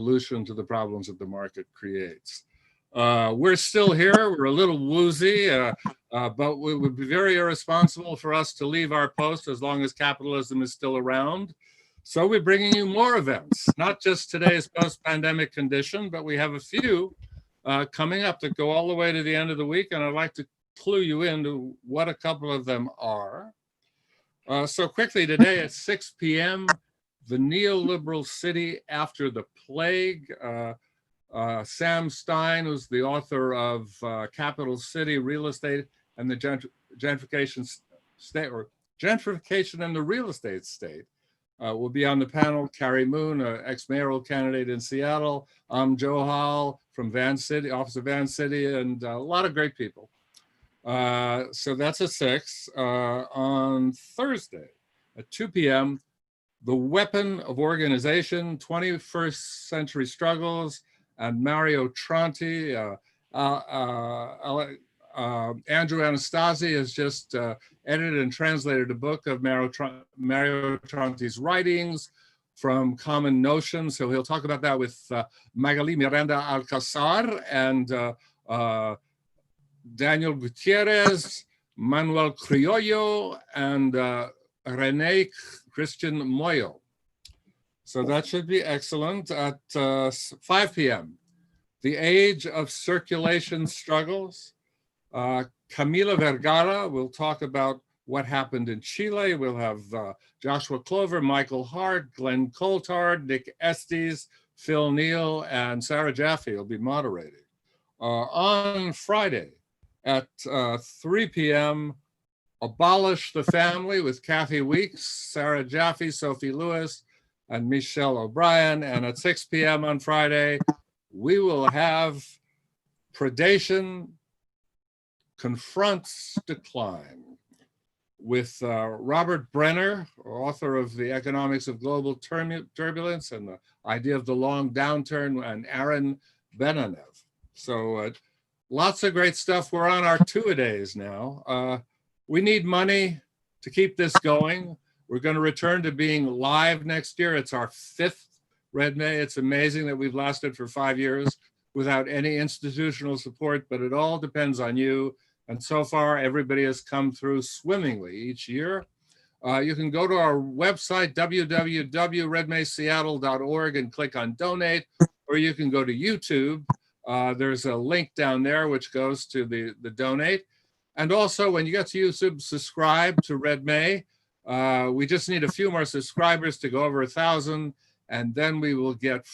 solution to the problems that the market creates. We're still here. We're a little woozy, but it would be very irresponsible for us to leave our post as long as capitalism is still around. So we're bringing you more events, not just today's post-pandemic condition, but we have a few coming up that go all the way to the end of the week, and I'd like to clue you into what a couple of them are. So quickly today at 6 p.m., The Neoliberal City After the Plague. Sam Stein, who's the author of Capital City Real Estate and the Gentrification and the Real Estate State, will be on the panel. Carrie Moon, an ex-mayoral candidate in Seattle, Johal from Van City, Office of Van City, and a lot of great people. So that's at 6. On Thursday at 2 p.m., The Weapon of Organization, 21st Century Struggles, and Mario Tronti. Andrew Anastasi has just edited and translated a book of Mario Tronti's writings from Common Notions. So he'll talk about that with Magali Miranda Alcazar and Daniel Gutierrez, Manuel Criollo, and Rene Christian Moyo. So that should be excellent. At 5 p.m., The Age of Circulation Struggles. Camila Vergara will talk about what happened in Chile. We'll have Joshua Clover, Michael Hart, Glenn Coulthard, Nick Estes, Phil Neal, and Sarah Jaffe will be moderating. On Friday at 3 p.m., Abolish the Family with Kathy Weeks, Sarah Jaffe, Sophie Lewis, and Michelle O'Brien. And at 6 p.m. on Friday, we will have Predation Confronts Decline with Robert Brenner, author of The Economics of Global Turbulence and the Idea of the Long Downturn, and Aaron Benanev. So lots of great stuff. We're on our two-a-days now. We need money to keep this going. We're going to return to being live next year. It's our 5th Red May. It's amazing that we've lasted for 5 years without any institutional support, but it all depends on you. And so far, everybody has come through swimmingly each year. You can go to our website, www.redmayseattle.org, and click on donate, or you can go to YouTube. There's a link down there which goes to the donate. And also, when you get to YouTube, subscribe to Red May. We just need a few more subscribers to go over 1,000, and then we will get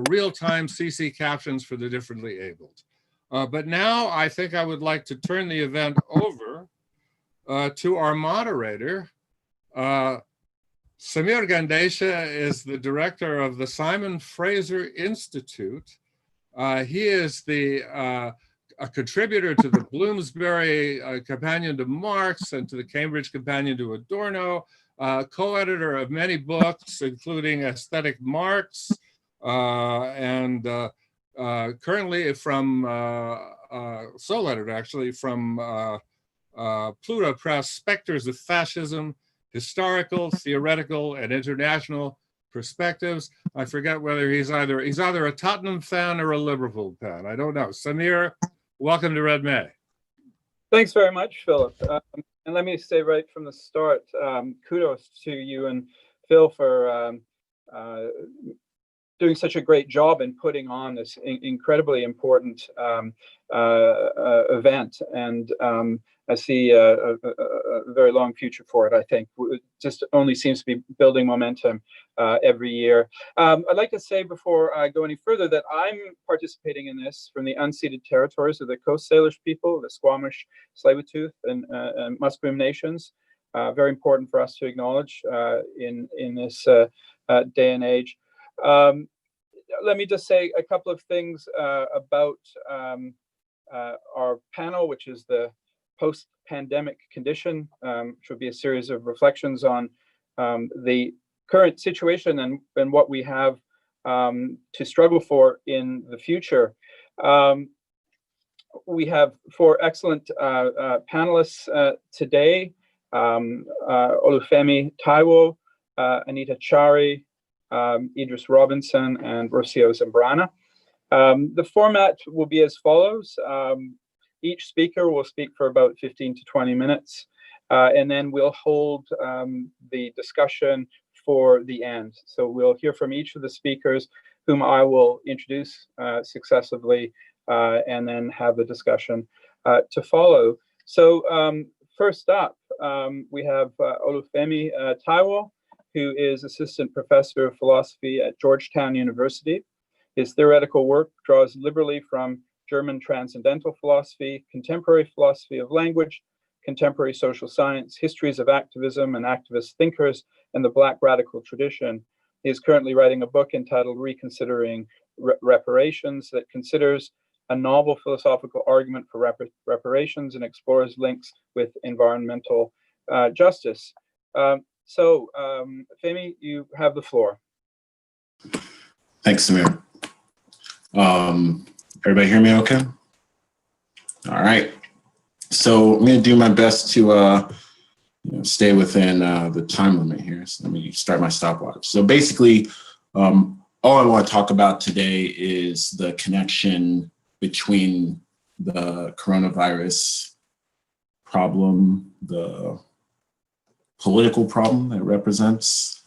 real-time CC captions for the differently abled. But now I think I would like to turn the event over to our moderator. Samir Gandesha is the director of the Simon Fraser Institute. He is a contributor to the Bloomsbury Companion to Marx and to the Cambridge Companion to Adorno, co-editor of many books, including Aesthetic Marx, and currently from, sole editor actually, from Pluto Press, Spectres of Fascism, Historical, Theoretical, and International Perspectives. I forget whether he's either a Tottenham fan or a Liverpool fan. I don't know. Samir, welcome to Red May. Thanks very much, Philip. And let me say right from the start, kudos to you and Phil for doing such a great job in putting on this incredibly important event. And I see a very long future for it, I think. It just only seems to be building momentum every year. I'd like to say before I go any further that I'm participating in this from the unceded territories of the Coast Salish people, the Squamish, Tsleil-Waututh, and Musqueam nations. Very important for us to acknowledge in this day and age. Let me just say a couple of things about our panel, which is the post-pandemic condition, which will be a series of reflections on the current situation and what we have to struggle for in the future. We have 4 excellent panelists today: Olafemi Taiwo, Anita Chari, Idris Robinson, and Rocio Zambrano. The format will be as follows. Each speaker will speak for about 15 to 20 minutes, and then we'll hold the discussion for the end. So we'll hear from each of the speakers, whom I will introduce successively, and then have the discussion to follow. So first up, we have Olafemi Taiwo, who is Assistant Professor of Philosophy at Georgetown University. His theoretical work draws liberally from German transcendental philosophy, contemporary philosophy of language, contemporary social science, histories of activism and activist thinkers, and the Black radical tradition. He is currently writing a book entitled Reconsidering Reparations that considers a novel philosophical argument for reparations and explores links with environmental justice. So, Femi, you have the floor. Thanks, Samir. Everybody hear me okay? All right. So I'm going to do my best to stay within the time limit here. So let me start my stopwatch. So basically, all I want to talk about today is the connection between the coronavirus problem, the political problem that represents.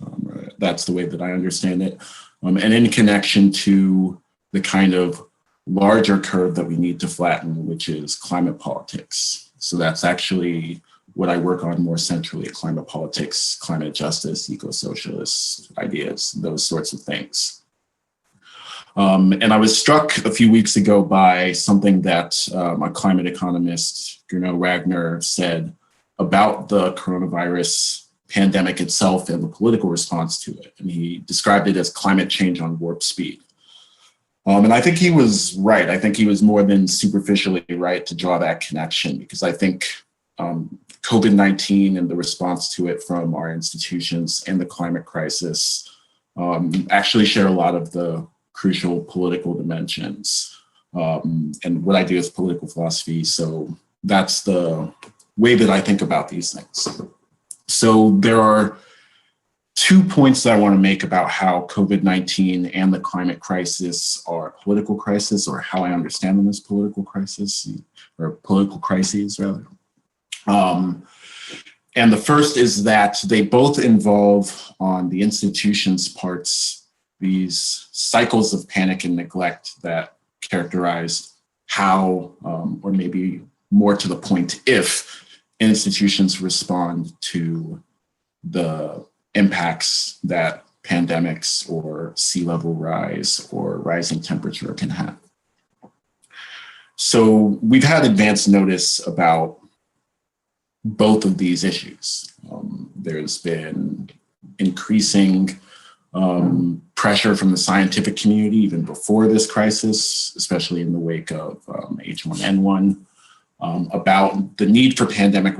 That's the way that I understand it. And in connection to the kind of larger curve that we need to flatten, which is climate politics. So that's actually what I work on more centrally: climate politics, climate justice, eco-socialist ideas, those sorts of things. And I was struck a few weeks ago by something that my climate economist, Gernot Wagner, said about the coronavirus pandemic itself and the political response to it. And he described it as climate change on warp speed. And I think he was right. I think he was more than superficially right to draw that connection, because I think COVID-19 and the response to it from our institutions and the climate crisis actually share a lot of the crucial political dimensions. And what I do is political philosophy, so that's the way that I think about these things. So there are 2 points that I want to make about how COVID-19 and the climate crisis are a political crisis, or how I understand them as political crisis, or political crises rather. And the first is that they both involve, on the institution's parts, these cycles of panic and neglect that characterize how, or maybe more to the point, if institutions respond to the impacts that pandemics or sea level rise or rising temperature can have. So we've had advance notice about both of these issues. There's been increasing pressure from the scientific community even before this crisis, especially in the wake of H1N1, about the need for pandemic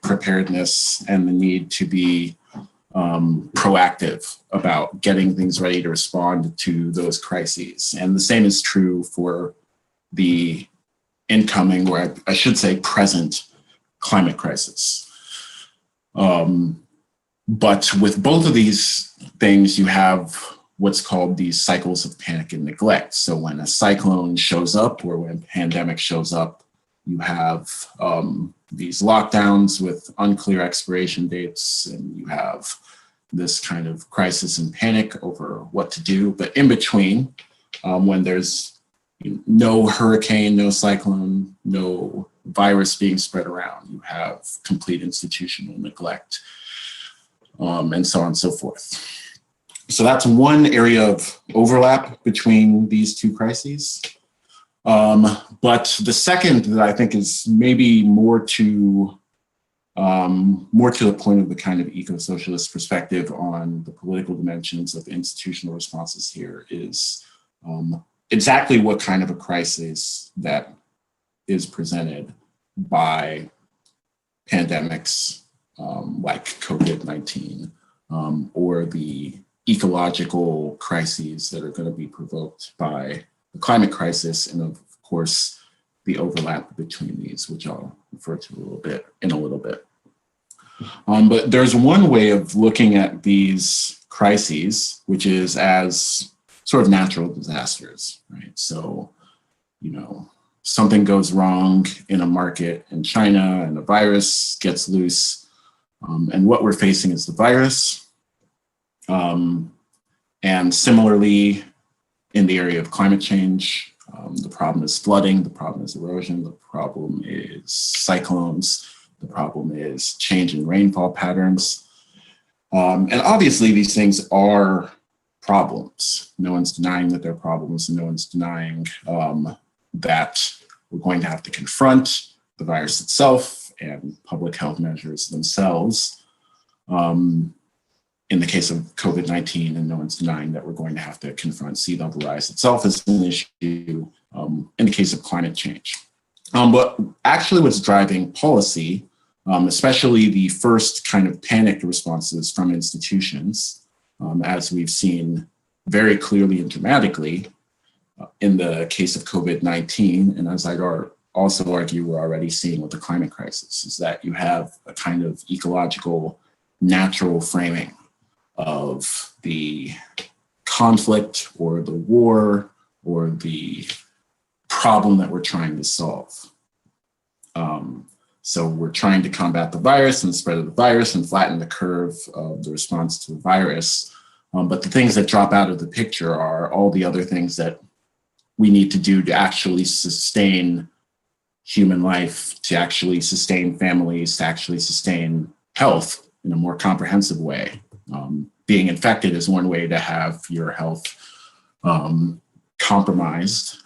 preparedness and the need to be proactive about getting things ready to respond to those crises. And the same is true for the incoming, or I should say present, climate crisis. But with both of these things, you have what's called these cycles of panic and neglect. So when a cyclone shows up, or when a pandemic shows up, you have these lockdowns with unclear expiration dates, and you have this kind of crisis and panic over what to do. But in between, when there's no hurricane, no cyclone, no virus being spread around, you have complete institutional neglect, and so on and so forth. So that's one area of overlap between these two crises. But the second that I think is maybe more to the point of the kind of eco-socialist perspective on the political dimensions of institutional responses here is exactly what kind of a crisis that is presented by pandemics like COVID-19, or the ecological crises that are going to be provoked by the climate crisis, and of course, the overlap between these, which I'll refer to in a little bit. But there's one way of looking at these crises, which is as sort of natural disasters, right? So, you know, something goes wrong in a market in China and a virus gets loose. And what we're facing is the virus. And similarly, in the area of climate change, the problem is flooding, the problem is erosion, the problem is cyclones, the problem is change in rainfall patterns. And obviously these things are problems. No one's denying that they're problems, and no one's denying that we're going to have to confront the virus itself and public health measures themselves. In the case of COVID-19, and no one's denying that we're going to have to confront sea level rise itself as an issue in the case of climate change. But actually what's driving policy, especially the first kind of panicked responses from institutions, as we've seen very clearly and dramatically in the case of COVID-19, and as I'd also argue we're already seeing with the climate crisis, is that you have a kind of ecological, natural framing of the conflict or the war or the problem that we're trying to solve. So we're trying to combat the virus and the spread of the virus and flatten the curve of the response to the virus. But the things that drop out of the picture are all the other things that we need to do to actually sustain human life, to actually sustain families, to actually sustain health in a more comprehensive way. Being infected is one way to have your health compromised.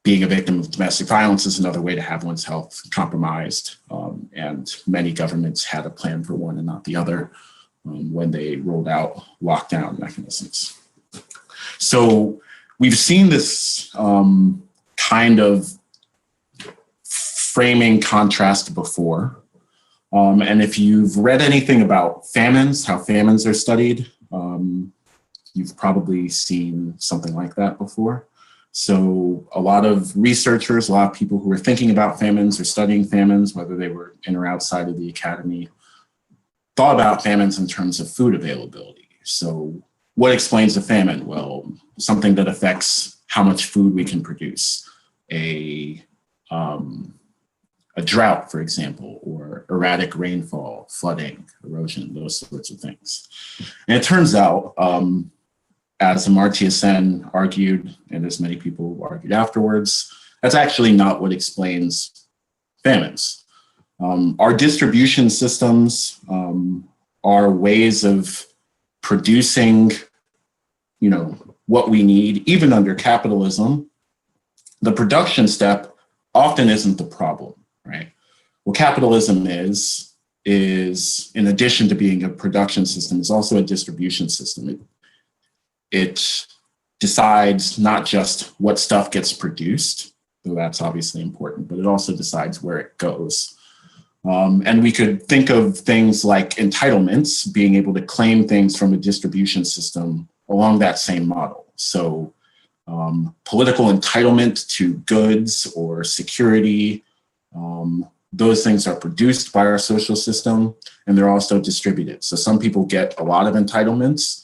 Being a victim of domestic violence is another way to have one's health compromised. And many governments had a plan for one and not the other when they rolled out lockdown mechanisms. So we've seen this kind of framing contrast before. And if you've read anything about famines, how famines are studied, you've probably seen something like that before. So a lot of researchers, a lot of people who were thinking about famines or studying famines, whether they were in or outside of the academy, thought about famines in terms of food availability. So what explains a famine? Well, something that affects how much food we can produce. A drought, for example, or erratic rainfall, flooding, erosion, those sorts of things. And it turns out, as Amartya Sen argued, and as many people argued afterwards, that's actually not what explains famines. Our distribution systems are ways of producing, what we need, even under capitalism. The production step often isn't the problem, right? What capitalism is in addition to being a production system, is also a distribution system. It decides not just what stuff gets produced, though that's obviously important, but it also decides where it goes. And we could think of things like entitlements, being able to claim things from a distribution system along that same model. So political entitlement to goods or security, those things are produced by our social system, and they're also distributed. So some people get a lot of entitlements.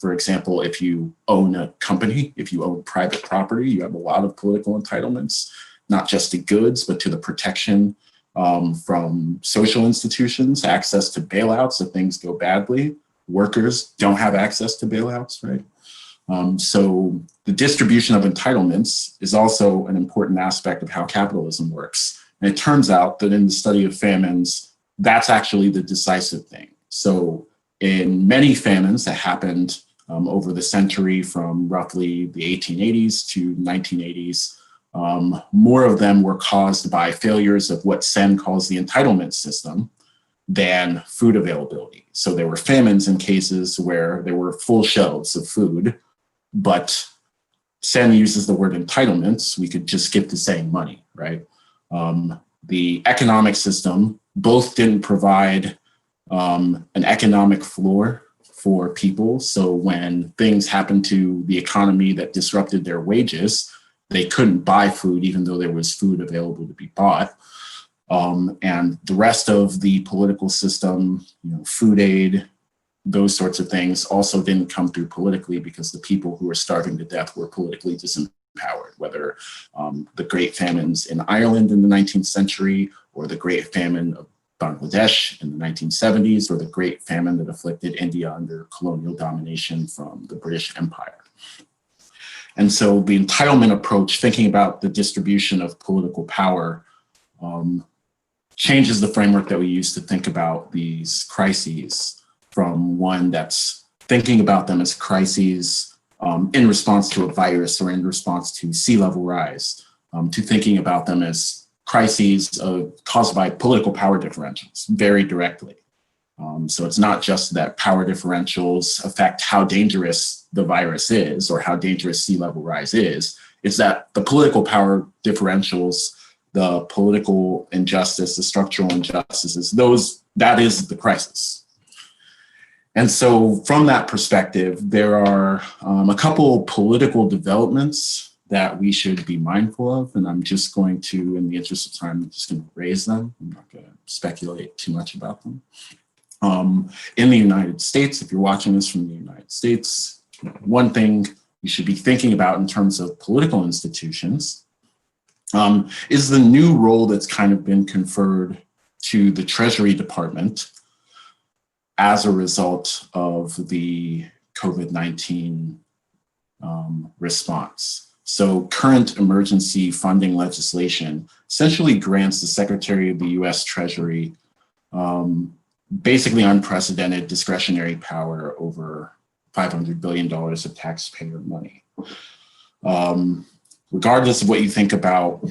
For example, if you own a company, if you own private property, you have a lot of political entitlements, not just to goods, but to the protection from social institutions, access to bailouts if things go badly. Workers don't have access to bailouts, right? So the distribution of entitlements is also an important aspect of how capitalism works. And it turns out that in the study of famines, that's actually the decisive thing. So in many famines that happened over the century from roughly the 1880s to 1980s, more of them were caused by failures of what Sen calls the entitlement system than food availability. So there were famines in cases where there were full shelves of food, but Sen uses the word entitlements. We could just skip to saying money, right? The economic system both didn't provide an economic floor for people. So when things happened to the economy that disrupted their wages, they couldn't buy food even though there was food available to be bought. And the rest of the political system, food aid, those sorts of things also didn't come through politically because the people who were starving to death were politically disempowered, whether the great famines in Ireland in the 19th century or the great famine of Bangladesh in the 1970s or the great famine that afflicted India under colonial domination from the British Empire. And so the entitlement approach, thinking about the distribution of political power, changes the framework that we use to think about these crises from one that's thinking about them as crises in response to a virus or in response to sea level rise, to thinking about them as crises caused by political power differentials very directly. So it's not just that power differentials affect how dangerous the virus is or how dangerous sea level rise is, it's that the political power differentials, the political injustice, the structural injustices, that is the crisis. And so from that perspective, there are a couple political developments that we should be mindful of. And I'm just going to, in the interest of time, I'm just going to raise them. I'm not going to speculate too much about them. In the United States, if you're watching this from the United States, one thing you should be thinking about in terms of political institutions is the new role that's kind of been conferred to the Treasury Department as a result of the COVID-19 response. So current emergency funding legislation essentially grants the Secretary of the US Treasury basically unprecedented discretionary power over $500 billion of taxpayer money. Regardless of what you think about,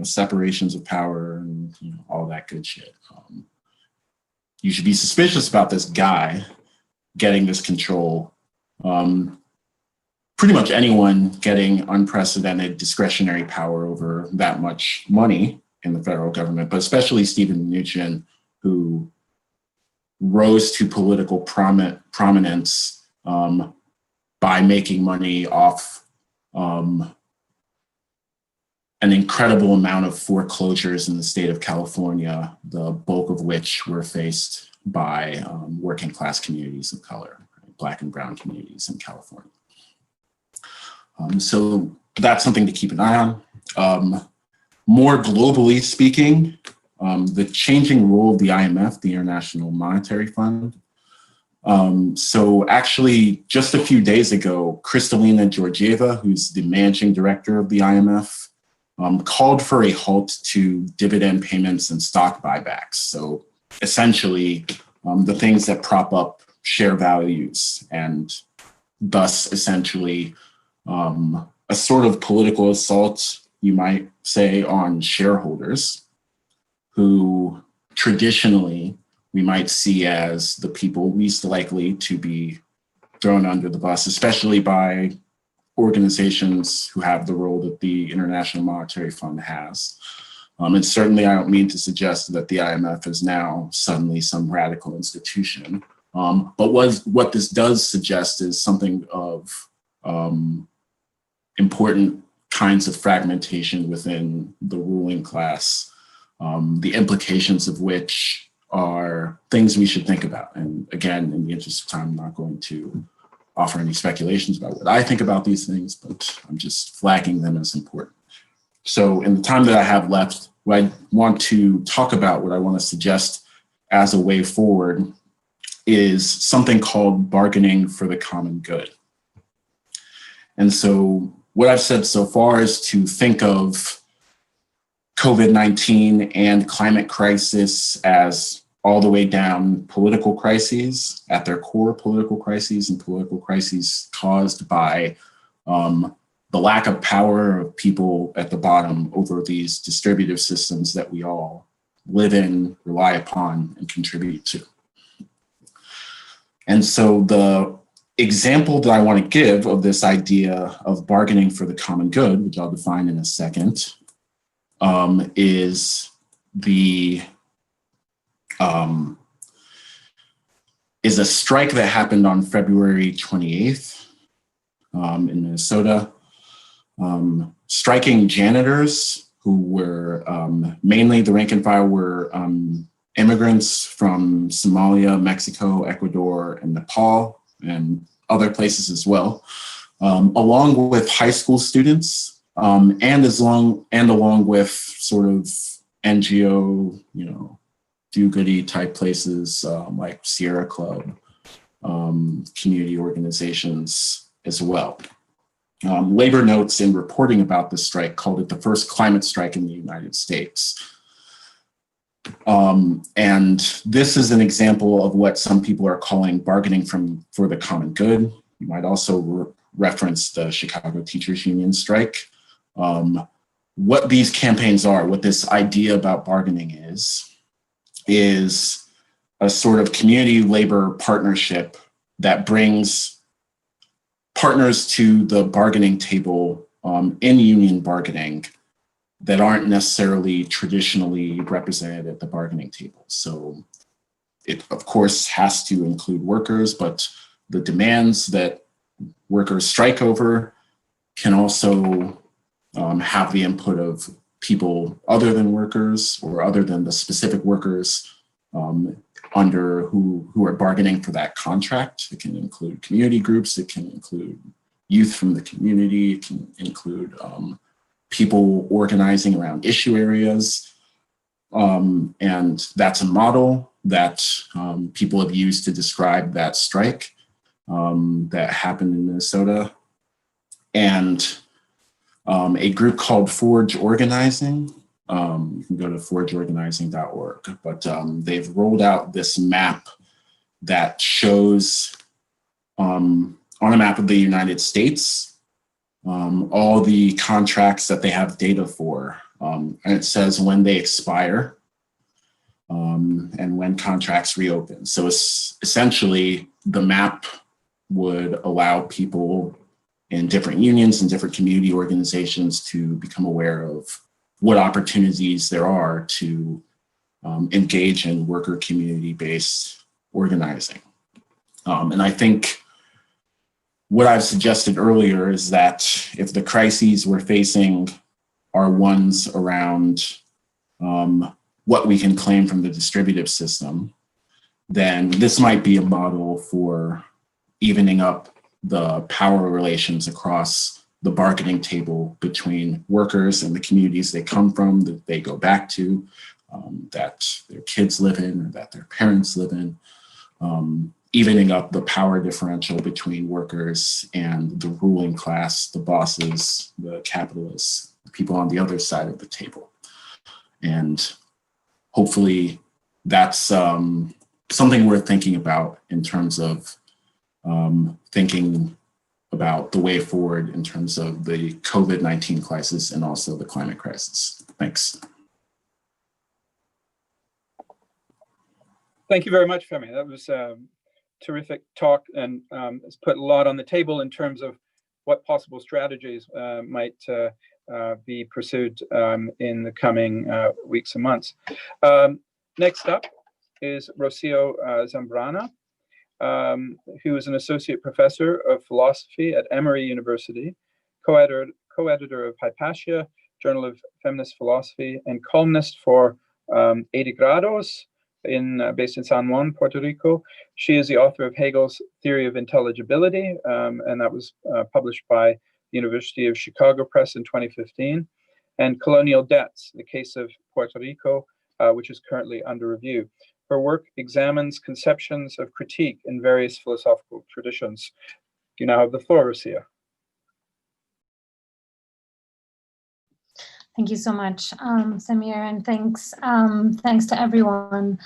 separations of power and all that good shit, you should be suspicious about this guy getting this control. Pretty much anyone getting unprecedented discretionary power over that much money in the federal government, but especially Stephen Mnuchin, who rose to political prominence by making money off an incredible amount of foreclosures in the state of California, the bulk of which were faced by working class communities of color, right? Black and brown communities in California. So that's something to keep an eye on. More globally speaking, the changing role of the IMF, the International Monetary Fund. So actually, just a few days ago, Kristalina Georgieva, who's the managing director of the IMF, called for a halt to dividend payments and stock buybacks. So essentially, the things that prop up share values and thus essentially a sort of political assault, you might say, on shareholders who traditionally we might see as the people least likely to be thrown under the bus, especially by organizations who have the role that the International Monetary Fund has. And certainly I don't mean to suggest that the IMF is now suddenly some radical institution. But what this does suggest is something of important kinds of fragmentation within the ruling class, the implications of which are things we should think about. And again, in the interest of time, I'm not going to offer any speculations about what I think about these things, but I'm just flagging them as important. So in the time that I have left, what I want to talk about, what I want to suggest as a way forward is something called bargaining for the common good. And so what I've said so far is to think of COVID-19 and climate crisis as all the way down political crises, at their core political crises, and political crises caused by the lack of power of people at the bottom over these distributive systems that we all live in, rely upon, and contribute to. And so the example that I want to give of this idea of bargaining for the common good, which I'll define in a second, is a strike that happened on February 28th in Minnesota, striking janitors who were mainly the rank and file were immigrants from Somalia, Mexico, Ecuador, and Nepal, and other places as well, along with high school students, and along with sort of NGO, do-goody type places like Sierra Club, community organizations as well. Labor Notes, in reporting about the strike, called it the first climate strike in the United States. And this is an example of what some people are calling bargaining for the common good. You might also reference the Chicago Teachers Union strike. What these campaigns are, what this idea about bargaining is a sort of community labor partnership that brings partners to the bargaining table in union bargaining that aren't necessarily traditionally represented at the bargaining table. So it, of course, has to include workers, but the demands that workers strike over can also have the input of people other than workers or other than the specific workers under who are bargaining for that contract. It can include community groups, it can include youth from the community, it can include people organizing around issue areas. And that's a model that people have used to describe that strike that happened in Minnesota. And a group called Forge Organizing, you can go to forgeorganizing.org, but they've rolled out this map that shows on a map of the United States, all the contracts that they have data for, and it says when they expire and when contracts reopen. So it's essentially the map would allow people in different unions and different community organizations to become aware of what opportunities there are to engage in worker community-based organizing. And I think what I've suggested earlier is that if the crises we're facing are ones around what we can claim from the distributive system, then this might be a model for evening up the power relations across the bargaining table between workers and the communities they come from, that they go back to, that their kids live in, or that their parents live in, evening up the power differential between workers and the ruling class, the bosses, the capitalists, the people on the other side of the table. And hopefully that's something worth thinking about in terms of thinking about the way forward in terms of the COVID-19 crisis and also the climate crisis. Thanks. Thank you very much, Femi. That was a terrific talk, and it's put a lot on the table in terms of what possible strategies might be pursued in the coming weeks and months. Next up is Rocio Zambrano, who is an associate professor of philosophy at Emory University, co-editor of Hypatia, Journal of Feminist Philosophy, and columnist for 80 Grados, based in San Juan, Puerto Rico. She is the author of Hegel's Theory of Intelligibility, and that was published by the University of Chicago Press in 2015, and Colonial Debts, the Case of Puerto Rico, which is currently under review. Her work examines conceptions of critique in various philosophical traditions. You now have the floor, Rocio. Thank you so much, Samir, and thanks to everyone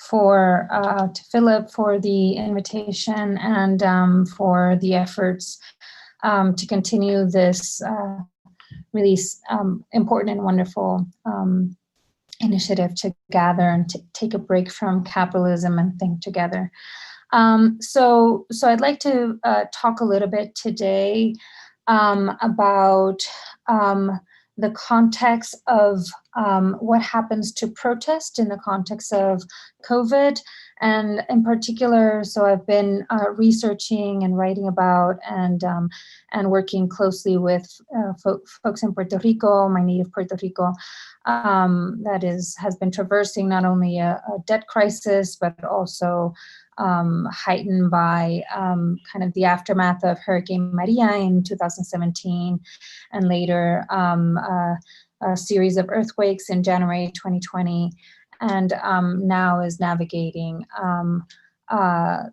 to Philip for the invitation and for the efforts to continue this really important and wonderful initiative to gather and to take a break from capitalism and think together. So I'd like to talk a little bit today about the context of what happens to protest in the context of COVID. And in particular, so I've been researching and writing about and working closely with folks in Puerto Rico, my native Puerto Rico, has been traversing not only a debt crisis, but also heightened by kind of the aftermath of Hurricane Maria in 2017, and later a series of earthquakes in January 2020, and now is navigating the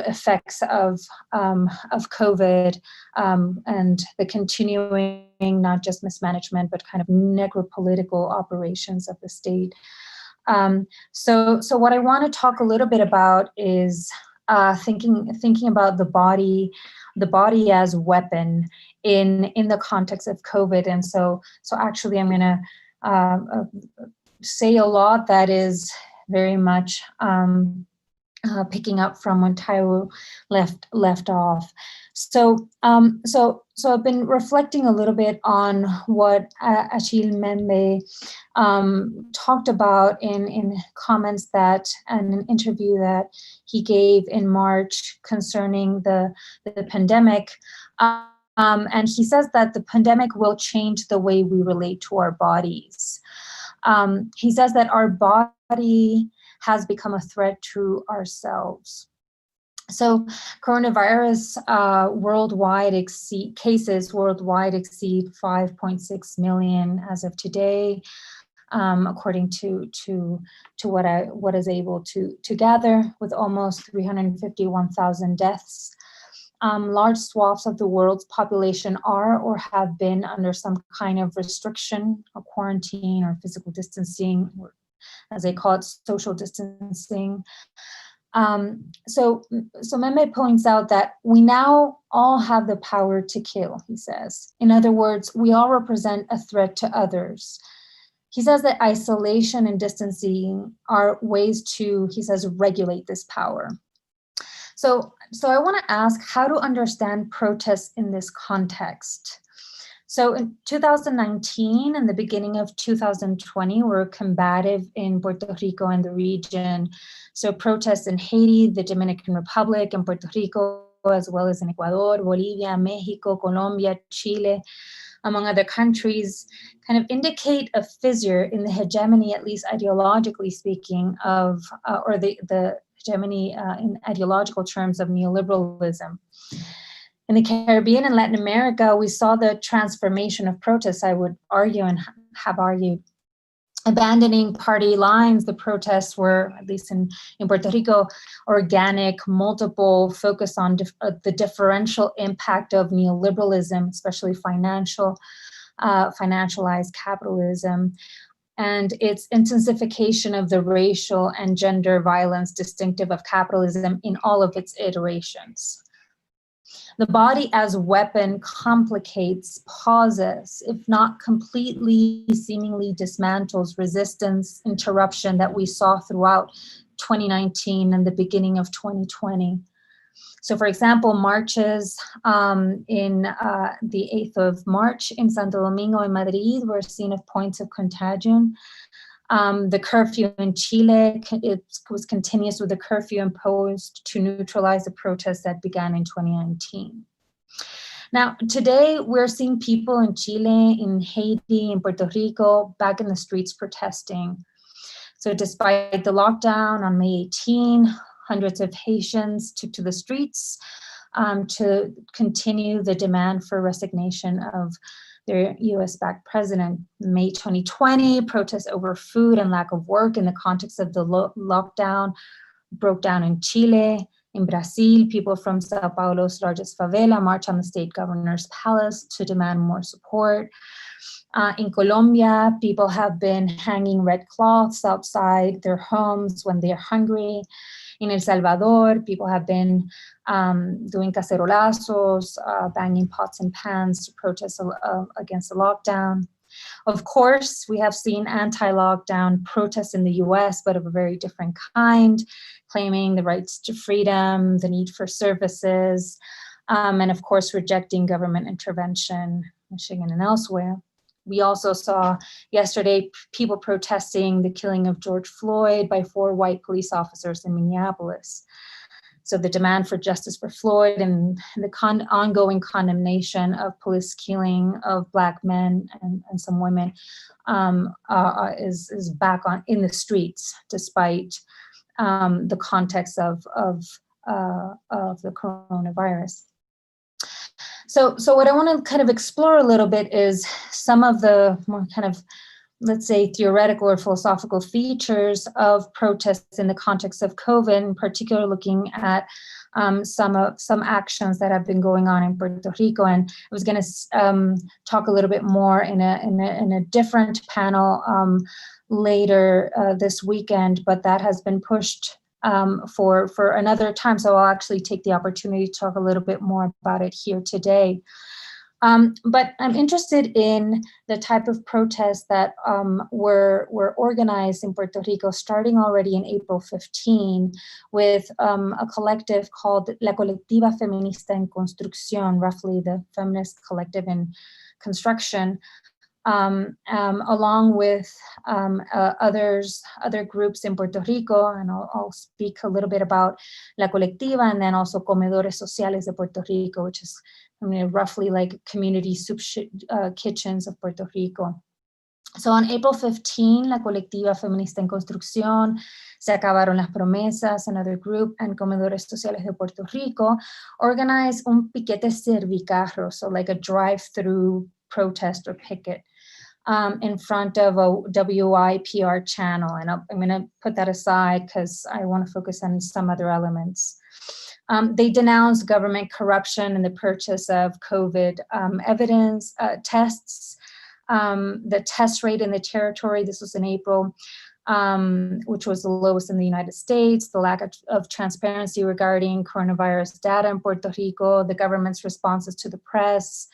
effects of COVID and the continuing not just mismanagement but kind of necropolitical operations of the state. So what I want to talk a little bit about is thinking about the body as weapon in the context of COVID. And so actually I'm going to say a lot that is very much picking up from when Taiwo left off. So I've been reflecting a little bit on what Achille Mbembe talked about in comments and an interview that he gave in March concerning the pandemic. And he says that the pandemic will change the way we relate to our bodies. He says that our body has become a threat to ourselves. So coronavirus cases worldwide exceed 5.6 million as of today, according to what is able to gather, with almost 351,000 deaths. Large swaths of the world's population are or have been under some kind of restriction, or quarantine, or physical distancing, or as they call it, social distancing. So Mbembe points out that we now all have the power to kill, he says. In other words, we all represent a threat to others. He says that isolation and distancing are ways to, he says, regulate this power. So I want to ask how to understand protests in this context. So in 2019 and the beginning of 2020 were combative in Puerto Rico and the region. So protests in Haiti, the Dominican Republic, and Puerto Rico, as well as in Ecuador, Bolivia, Mexico, Colombia, Chile, among other countries, kind of indicate a fissure in the hegemony, at least ideologically speaking, of, or the hegemony in ideological terms of neoliberalism. In the Caribbean and Latin America, we saw the transformation of protests, I would argue and have argued. Abandoning party lines, the protests were, at least in Puerto Rico, organic, multiple, focus on the differential impact of neoliberalism, especially financialized capitalism, and its intensification of the racial and gender violence distinctive of capitalism in all of its iterations. The body as weapon complicates, pauses, if not completely, seemingly dismantles resistance, interruption that we saw throughout 2019 and the beginning of 2020. So for example, marches in the 8th of March in Santo Domingo and Madrid were seen as points of contagion. The curfew in Chile, it was continuous with the curfew imposed to neutralize the protests that began in 2019. Now, today we're seeing people in Chile, in Haiti, in Puerto Rico, back in the streets protesting. So despite the lockdown on May 18, hundreds of Haitians took to the streets to continue the demand for resignation of their US-backed president. May 2020, protests over food and lack of work in the context of the lockdown broke down in Chile. In Brazil, people from Sao Paulo's largest favela marched on the state governor's palace to demand more support. In Colombia, people have been hanging red cloths outside their homes when they're hungry. In El Salvador, people have been doing cacerolazos, banging pots and pans to protest against the lockdown. Of course, we have seen anti-lockdown protests in the US, but of a very different kind, claiming the rights to freedom, the need for services, and of course, rejecting government intervention, Michigan and elsewhere. We also saw yesterday people protesting the killing of George Floyd by 4 white police officers in Minneapolis. So the demand for justice for Floyd and the ongoing condemnation of police killing of Black men and some women is back in the streets, despite the context of the coronavirus. So what I want to kind of explore a little bit is some of the more kind of, let's say, theoretical or philosophical features of protests in the context of COVID, in particular looking at some actions that have been going on in Puerto Rico. And I was going to talk a little bit more in a different panel later this weekend, but that has been pushed for another time. So I'll actually take the opportunity to talk a little bit more about it here today. But I'm interested in the type of protests that were organized in Puerto Rico starting already in April 15 with a collective called La Colectiva Feminista en Construcción, roughly the feminist collective in construction, along with other groups in Puerto Rico, and I'll speak a little bit about La Colectiva, and then also Comedores Sociales de Puerto Rico, which is roughly like community soup kitchens of Puerto Rico. So on April 15, La Colectiva Feminista en Construcción, Se Acabaron las Promesas, another group, and Comedores Sociales de Puerto Rico organized un piquete servicarro, so like a drive-through protest or picket in front of a WIPR channel. And I'm going to put that aside because I want to focus on some other elements. They denounced government corruption in the purchase of COVID evidence tests, the test rate in the territory, this was in April, which was the lowest in the United States, the lack of transparency regarding coronavirus data in Puerto Rico, the government's responses to the press,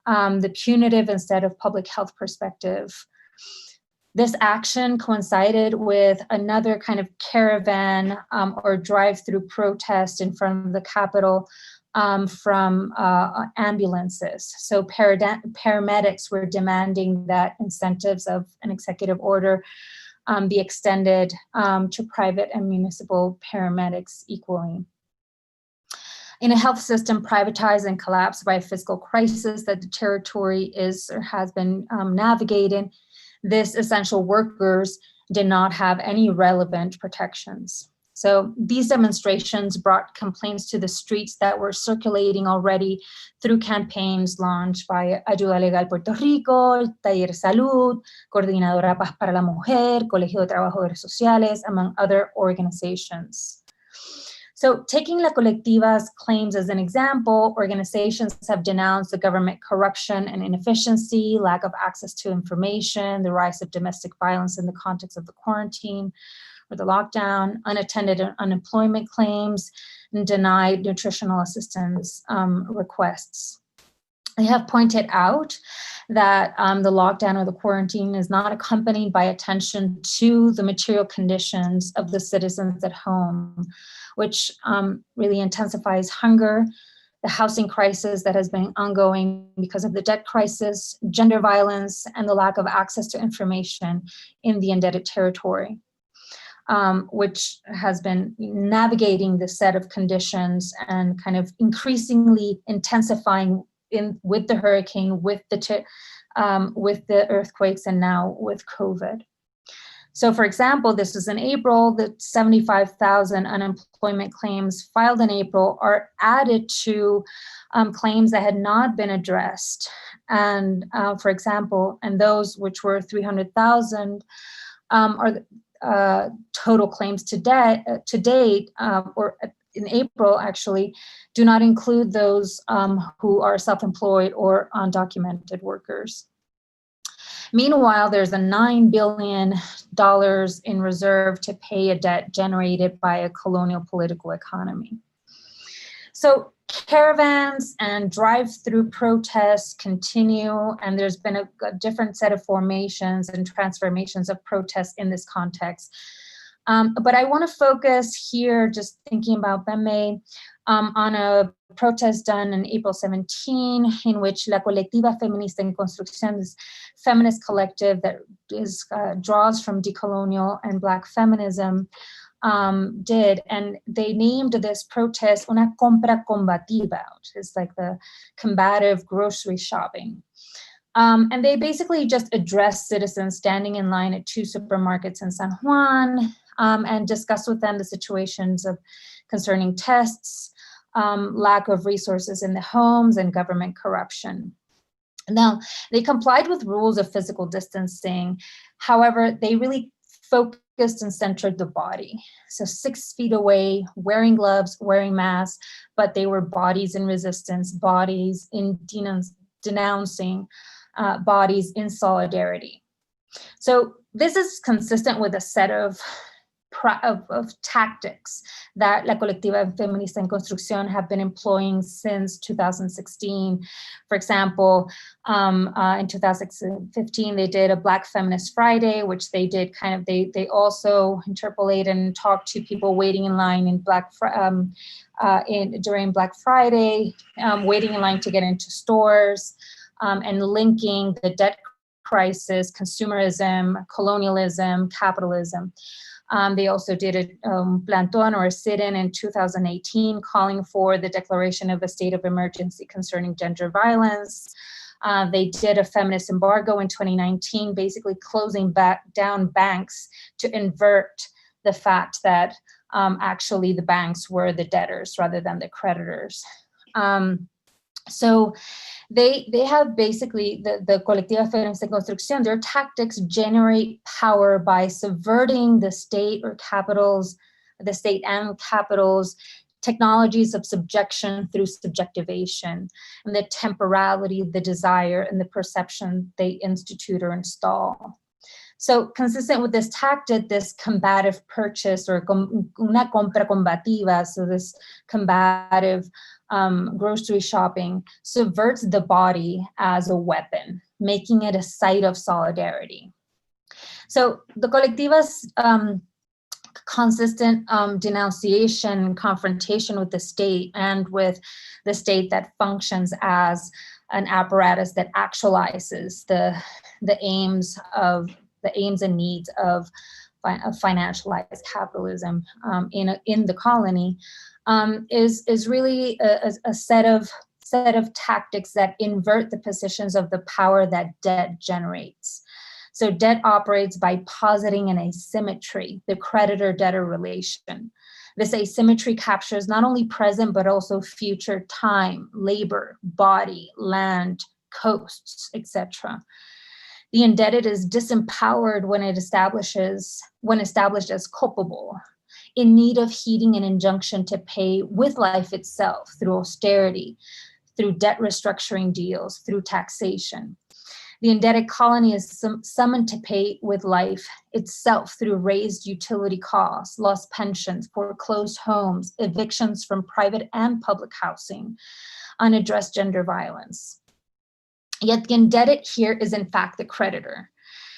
the punitive instead of public health perspective. This action coincided with another kind of caravan or drive-through protest in front of the Capitol from ambulances. So paramedics were demanding that incentives of an executive order be extended to private and municipal paramedics equally. In a health system privatized and collapsed by a fiscal crisis that the territory is or has been navigating, this essential workers did not have any relevant protections. So these demonstrations brought complaints to the streets that were circulating already through campaigns launched by Ayuda Legal Puerto Rico, Taller Salud, Coordinadora Paz para la Mujer, Colegio de Trabajadores Sociales, among other organizations. So taking La Colectiva's claims as an example, organizations have denounced the government corruption and inefficiency, lack of access to information, the rise of domestic violence in the context of the quarantine or the lockdown, unattended unemployment claims, and denied nutritional assistance requests. They have pointed out that the lockdown or the quarantine is not accompanied by attention to the material conditions of the citizens at home, which really intensifies hunger, the housing crisis that has been ongoing because of the debt crisis, gender violence, and the lack of access to information in the indebted territory, which has been navigating the set of conditions and kind of increasingly intensifying with the hurricane, with the earthquakes, and now with COVID. So for example, this was in April, the 75,000 unemployment claims filed in April are added to claims that had not been addressed. And for example, and those which were 300,000 are total claims to date, or in April actually, do not include those who are self-employed or undocumented workers. Meanwhile, there's a $9 billion in reserve to pay a debt generated by a colonial political economy. So caravans and drive-through protests continue, and there's been a different set of formations and transformations of protests in this context. But I want to focus here, just thinking about PEME, on a protest done in April 17, in which La Colectiva Feminista en Construcción, this feminist collective that draws from decolonial and Black feminism, did. And they named this protest una compra combativa, which is like the combative grocery shopping. And they basically just addressed citizens standing in line at 2 supermarkets in San Juan, and discussed with them the situations of concerning tests, lack of resources in the homes, and government corruption. Now, they complied with rules of physical distancing. However, they really focused and centered the body. So 6 feet away, wearing gloves, wearing masks, but they were bodies in resistance, bodies in denouncing, bodies in solidarity. So this is consistent with a set of tactics that La Colectiva Feminista en Construcción have been employing since 2016. For example, in 2015, they did a Black Feminist Friday, which they did they also interpolated and talked to people waiting in line in during Black Friday, waiting in line to get into stores, and linking the debt crisis, consumerism, colonialism, capitalism. They also did a plantón or a sit-in in 2018 calling for the declaration of a state of emergency concerning gender violence. They did a feminist embargo in 2019, basically closing down banks to invert the fact that actually the banks were the debtors rather than the creditors. So they have basically, the Colectiva Feminista en Construcción, their tactics generate power by subverting the state or capitals, the state and capitals, technologies of subjection through subjectivation, and the temporality, the desire, and the perception they institute or install. So consistent with this tactic, this combative purchase, or una compra combativa, so this combative grocery shopping, subverts the body as a weapon, making it a site of solidarity. So the Colectiva's consistent denunciation and confrontation with the state, and with the state that functions as an apparatus that actualizes the aims and needs of financialized capitalism in the colony, is really a set of tactics that invert the positions of the power that debt generates. So debt operates by positing an asymmetry, the creditor-debtor relation. This asymmetry captures not only present, but also future time, labor, body, land, coasts, etc. The indebted is disempowered when established as culpable, in need of heeding an injunction to pay with life itself through austerity, through debt restructuring deals, through taxation. The indebted colony is summoned to pay with life itself through raised utility costs, lost pensions, foreclosed homes, evictions from private and public housing, unaddressed gender violence. Yet the indebted here is in fact the creditor.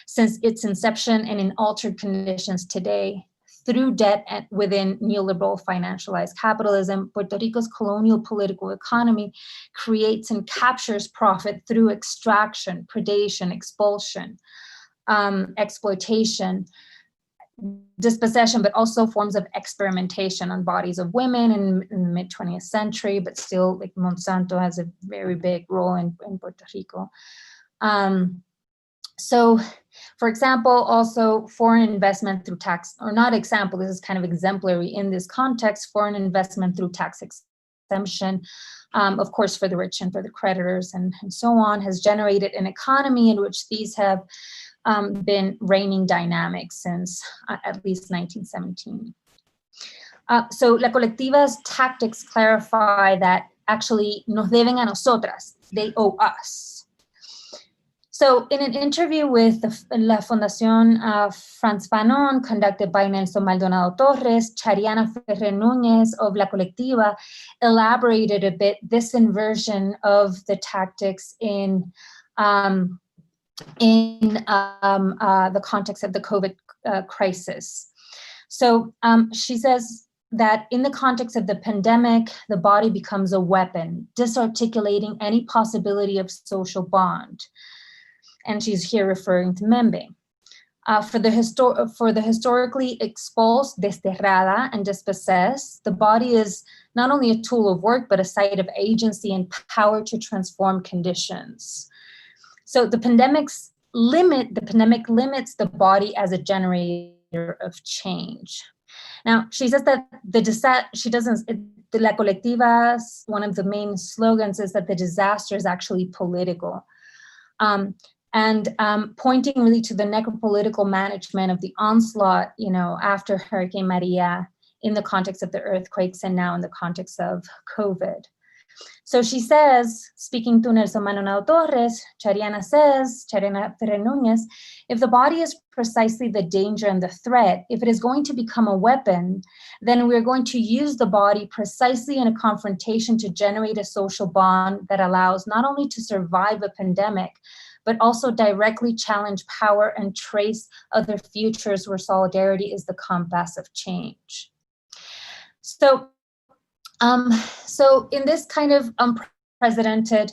Since its inception and in altered conditions today, through debt and within neoliberal financialized capitalism, Puerto Rico's colonial political economy creates and captures profit through extraction, predation, expulsion, exploitation, dispossession, but also forms of experimentation on bodies of women in the mid-20th century, but still, like, Monsanto has a very big role in Puerto Rico. So, for example, also foreign investment through tax, or not example, this is kind of exemplary in this context, foreign investment through tax exemption, of course, for the rich and for the creditors and so on, has generated an economy in which these have been reigning dynamics since at least 1917. So La Colectiva's tactics clarify that actually nos deben a nosotras, they owe us. So in an interview with La Fundación Franz Fanon, conducted by Nelson Maldonado Torres, Chariana Ferrer Núñez of La Colectiva elaborated a bit this inversion of the tactics in the context of the COVID crisis. So she says that in the context of the pandemic, the body becomes a weapon, disarticulating any possibility of social bond. And she's here referring to Membe. For the historically expulsed, desterrada, and dispossessed, the body is not only a tool of work, but a site of agency and power to transform conditions. So the pandemic limits the body as a generator of change. Now, she says that the La Colectiva's, one of the main slogans is that the disaster is actually political. Pointing really to the necropolitical management of the onslaught, after Hurricane Maria, in the context of the earthquakes and now in the context of COVID. So she says, speaking to Nelson Manuel Torres, Chariana Ferrer-Núñez, if the body is precisely the danger and the threat, if it is going to become a weapon, then we're going to use the body precisely in a confrontation to generate a social bond that allows not only to survive a pandemic, but also directly challenge power and trace other futures where solidarity is the compass of change. So in this kind of unprecedented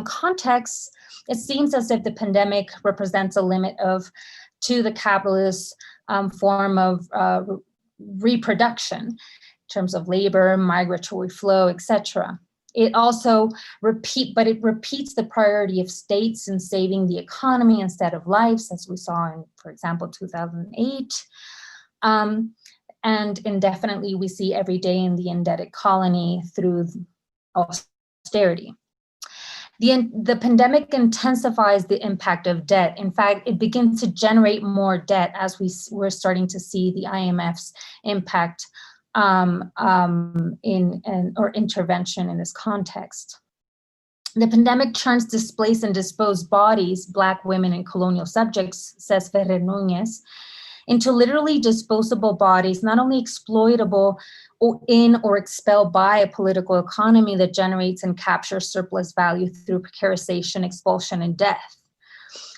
context, it seems as if the pandemic represents a limit to the capitalist form of reproduction in terms of labor, migratory flow, etc. It also repeats the priority of states in saving the economy instead of lives, as we saw in, for example, 2008. And indefinitely, we see every day in the indebted colony through austerity. The pandemic intensifies the impact of debt. In fact, it begins to generate more debt as we're starting to see the IMF's impact or intervention in this context. The pandemic turns displaced and disposed bodies, Black women and colonial subjects, says Ferrer-Núñez, into literally disposable bodies, not only exploitable in or expelled by a political economy that generates and captures surplus value through precarization, expulsion, and death.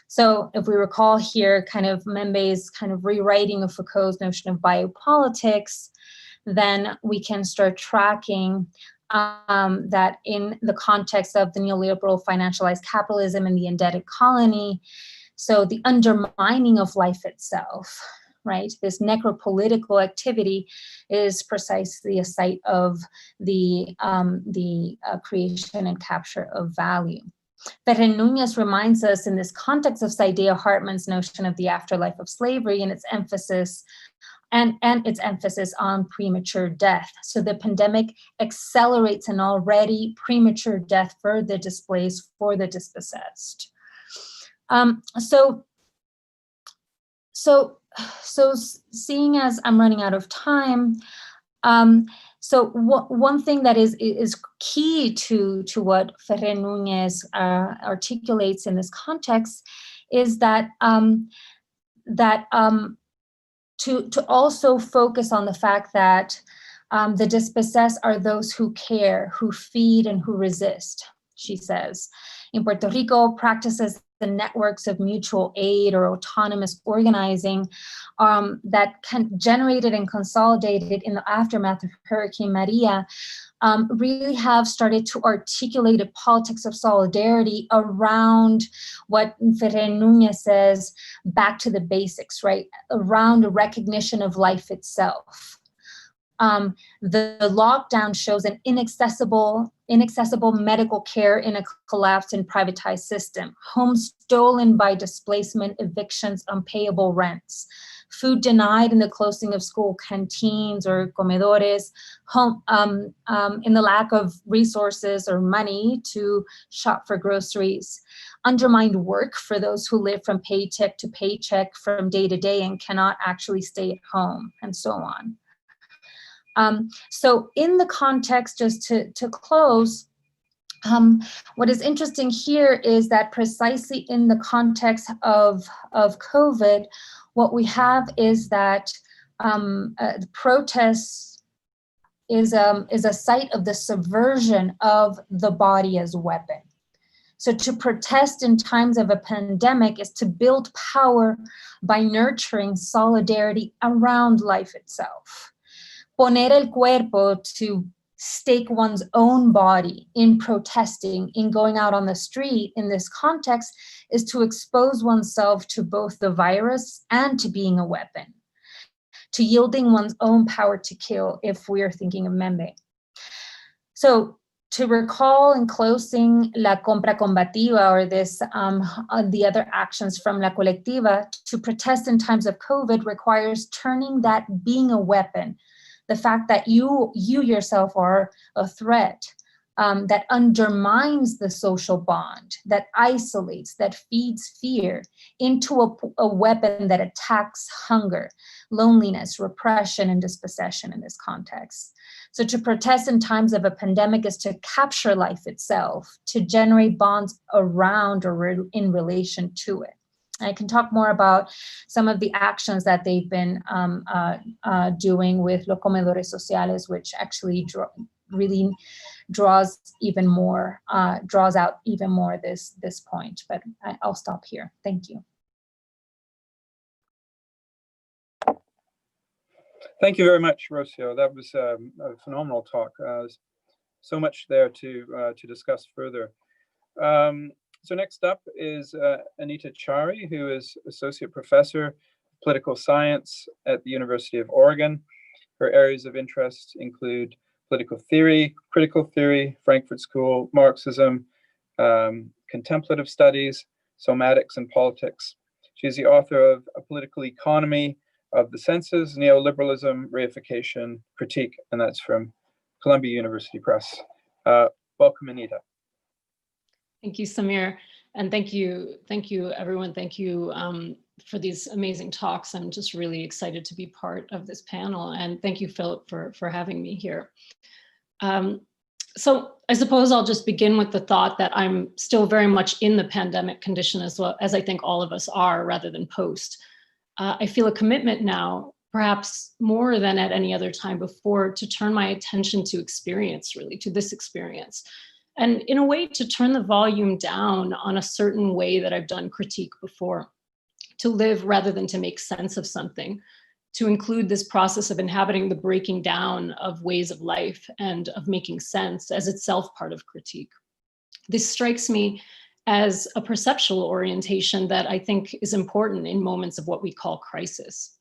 So if we recall here, kind of Membe's kind of rewriting of Foucault's notion of biopolitics, then we can start tracking that in the context of the neoliberal financialized capitalism and the indebted colony, so the undermining of life itself, right? This necropolitical activity is precisely a site of the creation and capture of value. Ferrer-Núñez reminds us in this context of Saidiya Hartman's notion of the afterlife of slavery and its emphasis on premature death. So the pandemic accelerates an already premature death for the displaced, for the dispossessed. So seeing as I'm running out of time, so one thing that is key to what Ferrer-Núñez articulates in this context is that to also focus on the fact that the dispossessed are those who care, who feed, and who resist, she says. In Puerto Rico, practices the networks of mutual aid or autonomous organizing that generated and consolidated in the aftermath of Hurricane Maria really have started to articulate a politics of solidarity around what Ferrer-Núñez says, back to the basics, right? Around a recognition of life itself. The lockdown shows an inaccessible medical care in a collapsed and privatized system, homes stolen by displacement, evictions, unpayable rents, food denied in the closing of school canteens or comedores, in the lack of resources or money to shop for groceries, undermined work for those who live from paycheck to paycheck from day to day and cannot actually stay at home, and so on. So in the context, just to close, what is interesting here is that precisely in the context of COVID, what we have is that the protests is a site of the subversion of the body as a weapon. So to protest in times of a pandemic is to build power by nurturing solidarity around life itself. Poner el cuerpo, to stake one's own body in protesting, in going out on the street in this context, is to expose oneself to both the virus and to being a weapon, to yielding one's own power to kill, if we are thinking of Membe. So to recall in closing la compra combativa, or this, the other actions from la colectiva, to protest in times of COVID requires turning that being a weapon, the fact that you yourself are a threat, that undermines the social bond, that isolates, that feeds fear, into a weapon that attacks hunger, loneliness, repression, and dispossession in this context. So to protest in times of a pandemic is to capture life itself, to generate bonds around or in relation to it. I can talk more about some of the actions that they've been doing with Los Comedores Sociales, which actually really draws out even more this point, but I'll stop here. Thank you. Thank you very much, Rocio. That was a phenomenal talk. So much there to discuss further. So next up is Anita Chari, who is Associate Professor of Political Science at the University of Oregon. Her areas of interest include political theory, critical theory, Frankfurt School, Marxism, contemplative studies, somatics, and politics. She's the author of A Political Economy of the Senses, Neoliberalism, Reification, Critique, and that's from Columbia University Press. Welcome, Anita. Thank you, Samir, and thank you everyone. Thank you for these amazing talks. I'm just really excited to be part of this panel, and thank you, Philip, for having me here. So I suppose I'll just begin with the thought that I'm still very much in the pandemic condition, as well as I think all of us are, rather than post. I feel a commitment now, perhaps more than at any other time before, to turn my attention to experience, really, to this experience. And in a way, to turn the volume down on a certain way that I've done critique before, to live rather than to make sense of something, to include this process of inhabiting the breaking down of ways of life and of making sense as itself part of critique. This strikes me as a perceptual orientation that I think is important in moments of what we call crisis.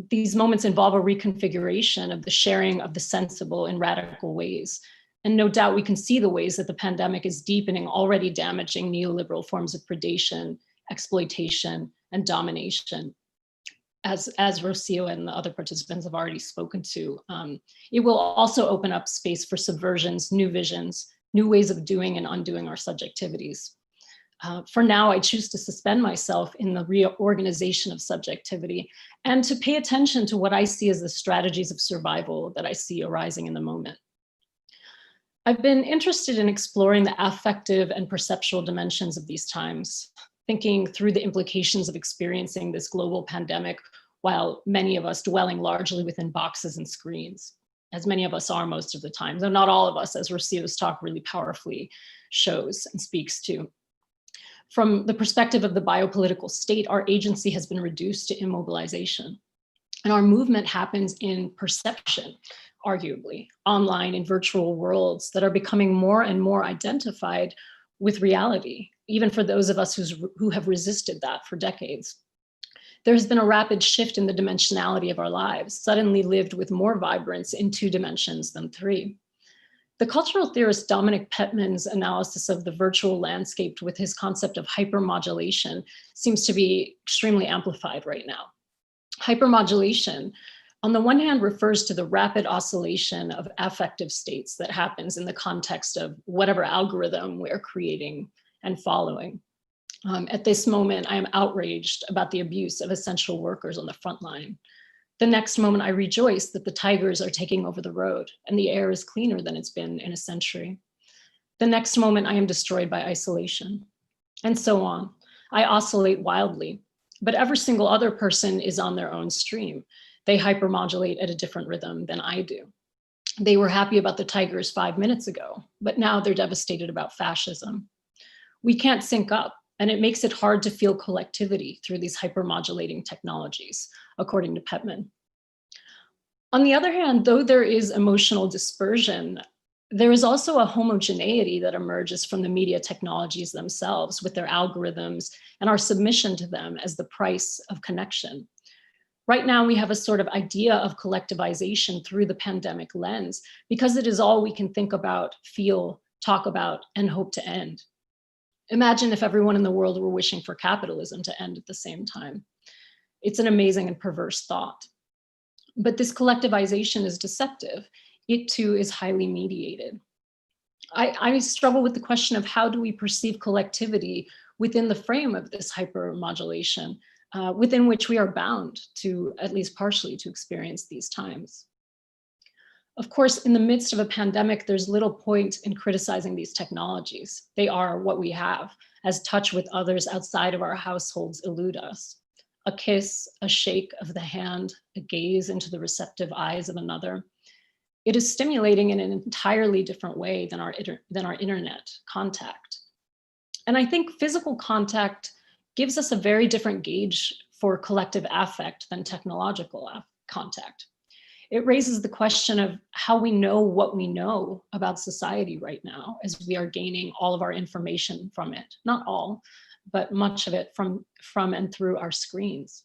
These moments involve a reconfiguration of the sharing of the sensible in radical ways. And no doubt we can see the ways that the pandemic is deepening already damaging neoliberal forms of predation, exploitation, and domination. As Rocio and the other participants have already spoken to, it will also open up space for subversions, new visions, new ways of doing and undoing our subjectivities. For now, I choose to suspend myself in the reorganization of subjectivity and to pay attention to what I see as the strategies of survival that I see arising in the moment. I've been interested in exploring the affective and perceptual dimensions of these times, thinking through the implications of experiencing this global pandemic while many of us dwelling largely within boxes and screens, as many of us are most of the time, though not all of us, as Rocio's talk really powerfully shows and speaks to. From the perspective of the biopolitical state, our agency has been reduced to immobilization. And our movement happens in perception, arguably, online in virtual worlds that are becoming more and more identified with reality, even for those of us who have resisted that for decades. There has been a rapid shift in the dimensionality of our lives, suddenly lived with more vibrance in 2 dimensions than 3. The cultural theorist Dominic Petman's analysis of the virtual landscape with his concept of hypermodulation seems to be extremely amplified right now. Hypermodulation, on the one hand, refers to the rapid oscillation of affective states that happens in the context of whatever algorithm we're creating and following. At this moment, I am outraged about the abuse of essential workers on the front line. The next moment, I rejoice that the tigers are taking over the road and the air is cleaner than it's been in a century. The next moment, I am destroyed by isolation, and so on. I oscillate wildly, but every single other person is on their own stream. They hypermodulate at a different rhythm than I do. They were happy about the tigers 5 minutes ago, but now they're devastated about fascism. We can't sync up, and it makes it hard to feel collectivity through these hypermodulating technologies, according to Petman. On the other hand, though there is emotional dispersion, there is also a homogeneity that emerges from the media technologies themselves with their algorithms and our submission to them as the price of connection. Right now, we have a sort of idea of collectivization through the pandemic lens because it is all we can think about, feel, talk about, and hope to end. Imagine if everyone in the world were wishing for capitalism to end at the same time. It's an amazing and perverse thought. But this collectivization is deceptive. It too is highly mediated. I struggle with the question of how do we perceive collectivity within the frame of this hypermodulation, within which we are bound to, at least partially, to experience these times. Of course, in the midst of a pandemic, there's little point in criticizing these technologies. They are what we have, as touch with others outside of our households elude us. A kiss, a shake of the hand, a gaze into the receptive eyes of another. It is stimulating in an entirely different way than our internet contact. And I think physical contact gives us a very different gauge for collective affect than technological contact. It raises the question of how we know what we know about society right now as we are gaining all of our information from it. Not all, but much of it from and through our screens.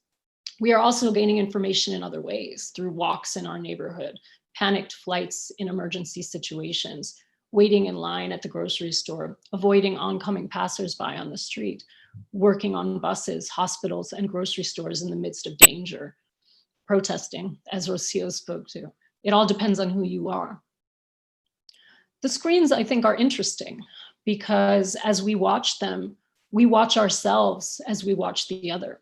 We are also gaining information in other ways, through walks in our neighborhood, panicked flights in emergency situations, waiting in line at the grocery store, avoiding oncoming passersby on the street, working on buses, hospitals, and grocery stores in the midst of danger, protesting, as Rocio spoke to. It all depends on who you are. The screens, I think, are interesting because as we watch them, we watch ourselves as we watch the other.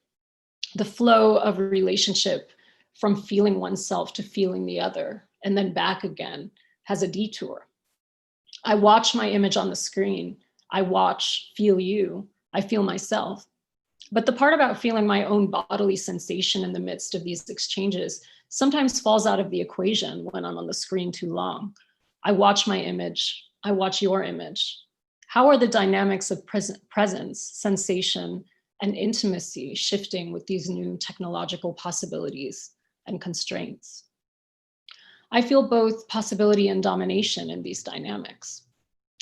The flow of a relationship from feeling oneself to feeling the other, and then back again, has a detour. I watch my image on the screen. I watch, feel you. I feel myself. But the part about feeling my own bodily sensation in the midst of these exchanges sometimes falls out of the equation when I'm on the screen too long. I watch my image. I watch your image. How are the dynamics of presence, sensation, and intimacy shifting with these new technological possibilities and constraints? I feel both possibility and domination in these dynamics.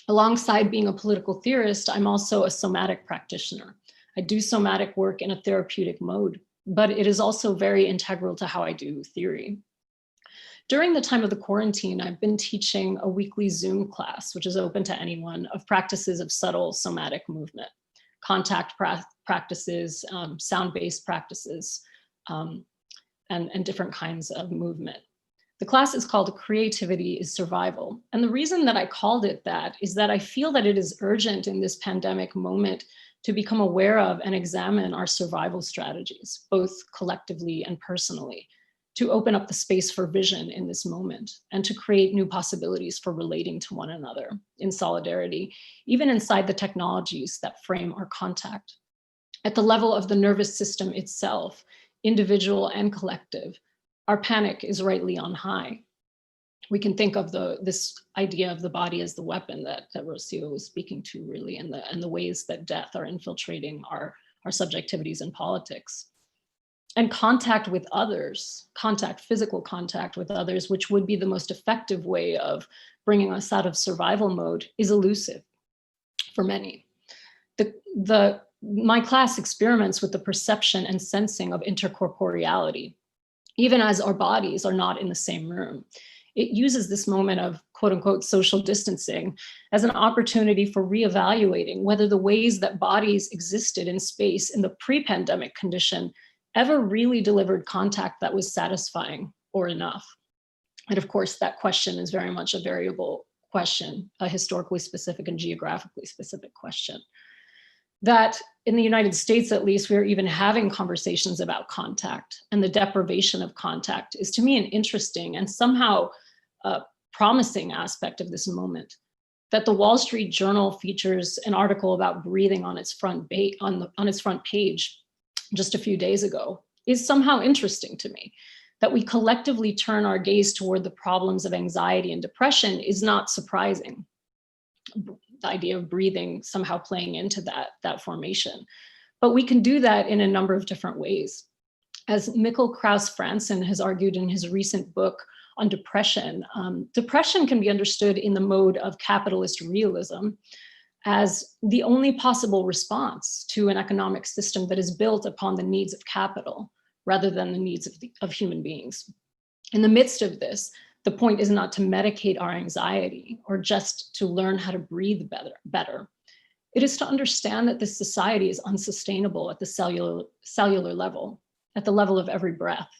Alongside being a political theorist, I'm also a somatic practitioner. I do somatic work in a therapeutic mode, but it is also very integral to how I do theory. During the time of the quarantine, I've been teaching a weekly Zoom class, which is open to anyone, of practices of subtle somatic movement, contact practices, sound-based practices, and different kinds of movement. The class is called Creativity is Survival. And the reason that I called it that is that I feel that it is urgent in this pandemic moment to become aware of and examine our survival strategies, both collectively and personally, to open up the space for vision in this moment and to create new possibilities for relating to one another in solidarity, even inside the technologies that frame our contact. At the level of the nervous system itself, individual and collective, our panic is rightly on high. We can think of this idea of the body as the weapon that Rocio was speaking to, really, and the ways that death are infiltrating our subjectivities in politics. And contact with others, physical contact with others, which would be the most effective way of bringing us out of survival mode, is elusive for many. My class experiments with the perception and sensing of intercorporeality, even as our bodies are not in the same room. It uses this moment of quote unquote social distancing as an opportunity for reevaluating whether the ways that bodies existed in space in the pre-pandemic condition ever really delivered contact that was satisfying or enough. And of course, that question is very much a variable question, a historically specific and geographically specific question. That in the United States, at least, we're even having conversations about contact, and the deprivation of contact is, to me, an interesting and somehow promising aspect of this moment. That the Wall Street Journal features an article about breathing on its front page just a few days ago is somehow interesting to me. That we collectively turn our gaze toward the problems of anxiety and depression is not surprising. The idea of breathing somehow playing into that formation. But we can do that in a number of different ways. As Mikkel Krauss-Franssen has argued in his recent book on depression, depression can be understood in the mode of capitalist realism as the only possible response to an economic system that is built upon the needs of capital rather than the needs of human beings. In the midst of this, the point is not to medicate our anxiety or just to learn how to breathe better. It is to understand that this society is unsustainable at the cellular level, at the level of every breath,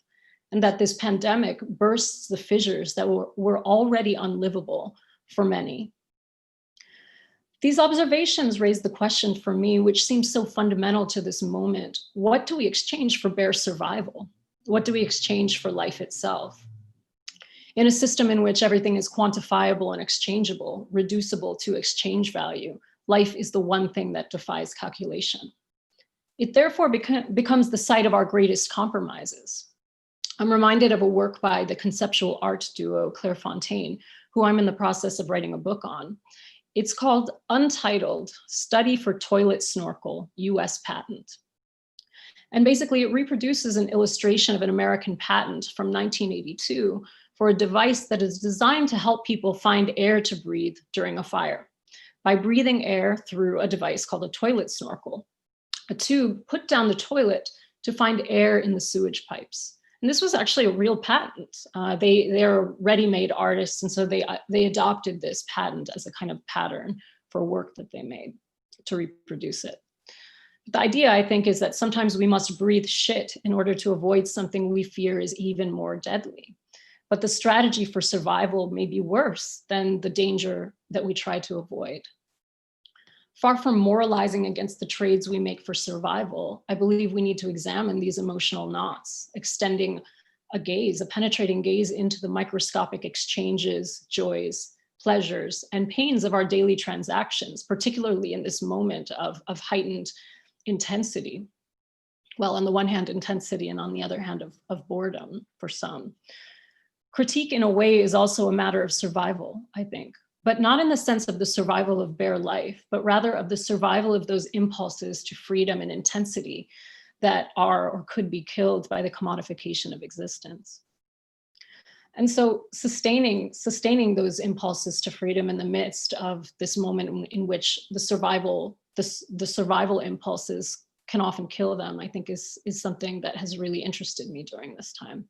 and that this pandemic bursts the fissures that were already unlivable for many. These observations raise the question for me, which seems so fundamental to this moment: what do we exchange for bare survival? What do we exchange for life itself? In a system in which everything is quantifiable and exchangeable, reducible to exchange value, life is the one thing that defies calculation. It therefore becomes the site of our greatest compromises. I'm reminded of a work by the conceptual art duo Claire Fontaine, who I'm in the process of writing a book on. It's called Untitled: Study for Toilet Snorkel, US Patent. And basically it reproduces an illustration of an American patent from 1982 for a device that is designed to help people find air to breathe during a fire by breathing air through a device called a toilet snorkel, a tube put down the toilet to find air in the sewage pipes. And this was actually a real patent. They're ready-made artists, and so they adopted this patent as a kind of pattern for work that they made to reproduce it. The idea, I think, is that sometimes we must breathe shit in order to avoid something we fear is even more deadly. But the strategy for survival may be worse than the danger that we try to avoid. Far from moralizing against the trades we make for survival, I believe we need to examine these emotional knots, extending a gaze, a penetrating gaze into the microscopic exchanges, joys, pleasures, and pains of our daily transactions, particularly in this moment of heightened intensity. Well, on the one hand, intensity, and on the other hand, of boredom for some. Critique, in a way, is also a matter of survival, I think, but not in the sense of the survival of bare life, but rather of the survival of those impulses to freedom and intensity that are or could be killed by the commodification of existence. And so sustaining those impulses to freedom in the midst of this moment in which the survival impulses can often kill them, I think is something that has really interested me during this time.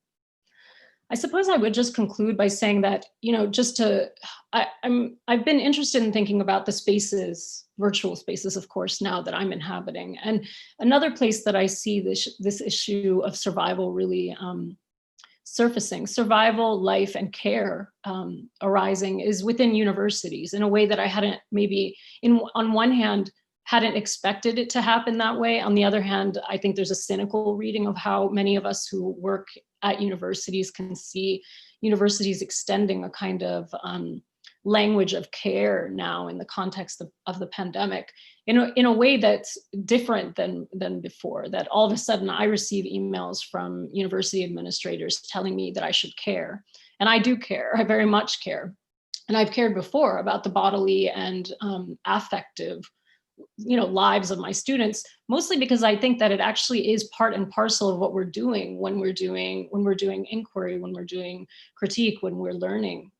I suppose I would just conclude by saying that, I've been interested in thinking about the spaces, virtual spaces, of course, now that I'm inhabiting. And another place that I see this issue of survival really surfacing, survival, life, and care arising, is within universities in a way that I hadn't maybe, on one hand, hadn't expected it to happen that way. On the other hand, I think there's a cynical reading of how many of us who work at universities can see universities extending a kind of language of care now in the context of the pandemic in a way that's different than before, that all of a sudden I receive emails from university administrators telling me that I should care. And I do care, I very much care. And I've cared before about the bodily and affective lives of my students, mostly because I think that it actually is part and parcel of what we're doing when we're doing inquiry, when we're doing critique, when we're learning.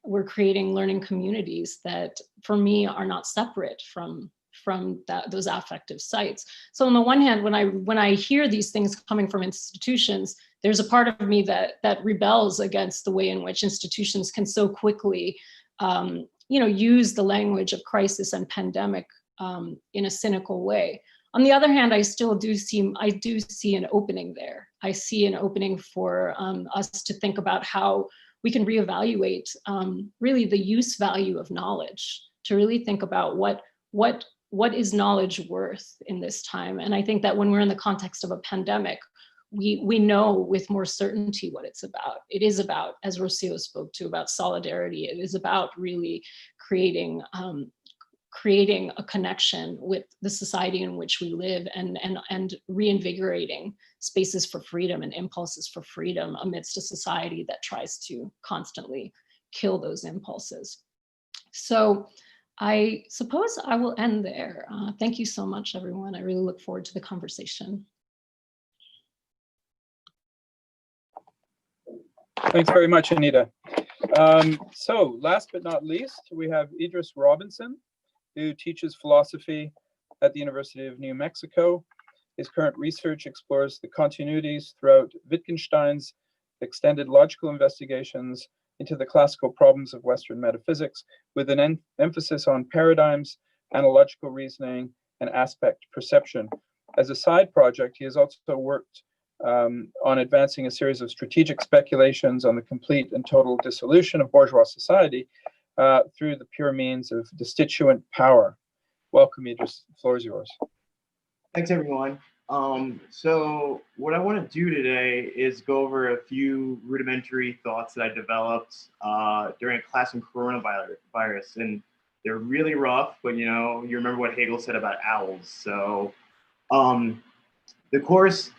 We're creating learning communities that, for me, are not separate from those affective sites. So on the one hand, when I hear these things coming from institutions, there's a part of me that rebels against the way in which institutions can so quickly use the language of crisis and pandemic in a cynical way. On the other hand, I do see an opening there. I see an opening for us to think about how we can reevaluate really the use value of knowledge, to really think about what is knowledge worth in this time. And I think that when we're in the context of a pandemic, we know with more certainty what it's about. It is about, as Rocio spoke to, about solidarity. It is about really creating creating a connection with the society in which we live, and reinvigorating spaces for freedom and impulses for freedom amidst a society that tries to constantly kill those impulses. So I suppose I will end there. Thank you so much, everyone. I really look forward to the conversation. Thanks very much, Anita. So last but not least, we have Idris Robinson, who teaches philosophy at the University of New Mexico. His current research explores the continuities throughout Wittgenstein's extended logical investigations into the classical problems of Western metaphysics, with an emphasis on paradigms, analogical reasoning, and aspect perception. As a side project, he has also worked on advancing a series of strategic speculations on the complete and total dissolution of bourgeois society through the pure means of destituent power. Welcome, Idris. The floor is yours. Thanks, everyone. So what I want to do today is go over a few rudimentary thoughts that I developed during a class on coronavirus. And they're really rough, but you remember what Hegel said about owls. So the course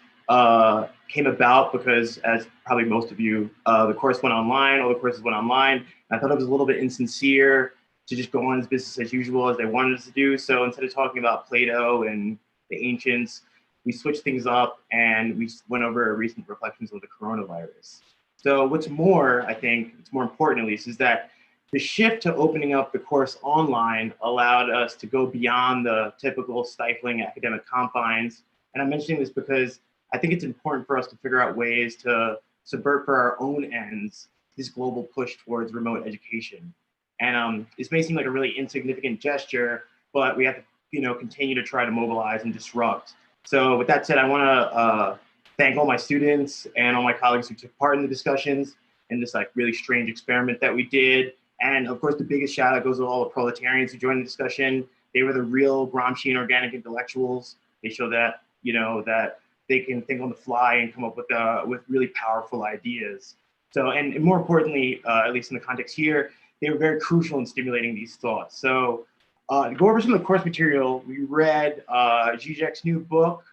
came about because, as probably most of you, the course went online, all the courses went online. And I thought it was a little bit insincere to just go on as business as usual as they wanted us to do. So instead of talking about Plato and the ancients, we switched things up and we went over recent reflections on the coronavirus. So what's more, I think, it's more important at least, is that the shift to opening up the course online allowed us to go beyond the typical stifling academic confines. And I'm mentioning this because I think it's important for us to figure out ways to subvert for our own ends this global push towards remote education. And this may seem like a really insignificant gesture, but we have to continue to try to mobilize and disrupt. So with that said, I want to thank all my students and all my colleagues who took part in the discussions in this really strange experiment that we did. And of course, the biggest shout out goes to all the proletarians who joined the discussion. They were the real Gramscian organic intellectuals. They show that, that they can think on the fly and come up with really powerful ideas. So, and more importantly, at least in the context here, they were very crucial in stimulating these thoughts. So to go over some of the course material, we read Zizek's new book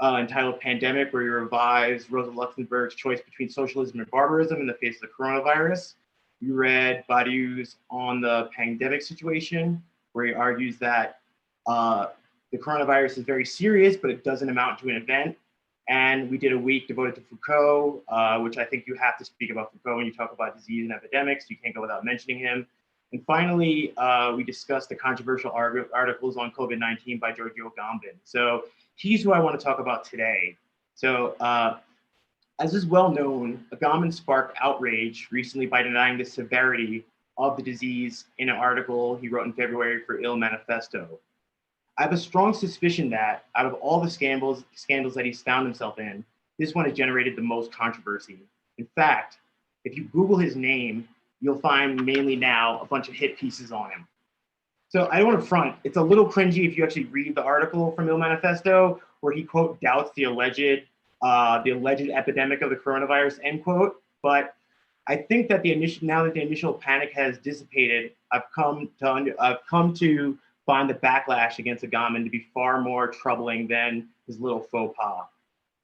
entitled Pandemic, where he revised Rosa Luxemburg's choice between socialism and barbarism in the face of the coronavirus. We read Badiou's On the Pandemic Situation, where he argues that the coronavirus is very serious, but it doesn't amount to an event. And we did a week devoted to Foucault, which I think you have to speak about Foucault when you talk about disease and epidemics. You can't go without mentioning him. And finally, we discussed the controversial articles on COVID-19 by Giorgio Agamben. So he's who I want to talk about today. So as is well known, Agamben sparked outrage recently by denying the severity of the disease in an article he wrote in February for Il Manifesto. I have a strong suspicion that out of all the scandals that he's found himself in, this one has generated the most controversy. In fact, if you Google his name, you'll find mainly now a bunch of hit pieces on him. So I don't want to front, it's a little cringy if you actually read the article from Il Manifesto, where he, quote, doubts the alleged epidemic of the coronavirus, end quote. But I think that now that the initial panic has dissipated, I've come to find the backlash against Agamben to be far more troubling than his little faux pas.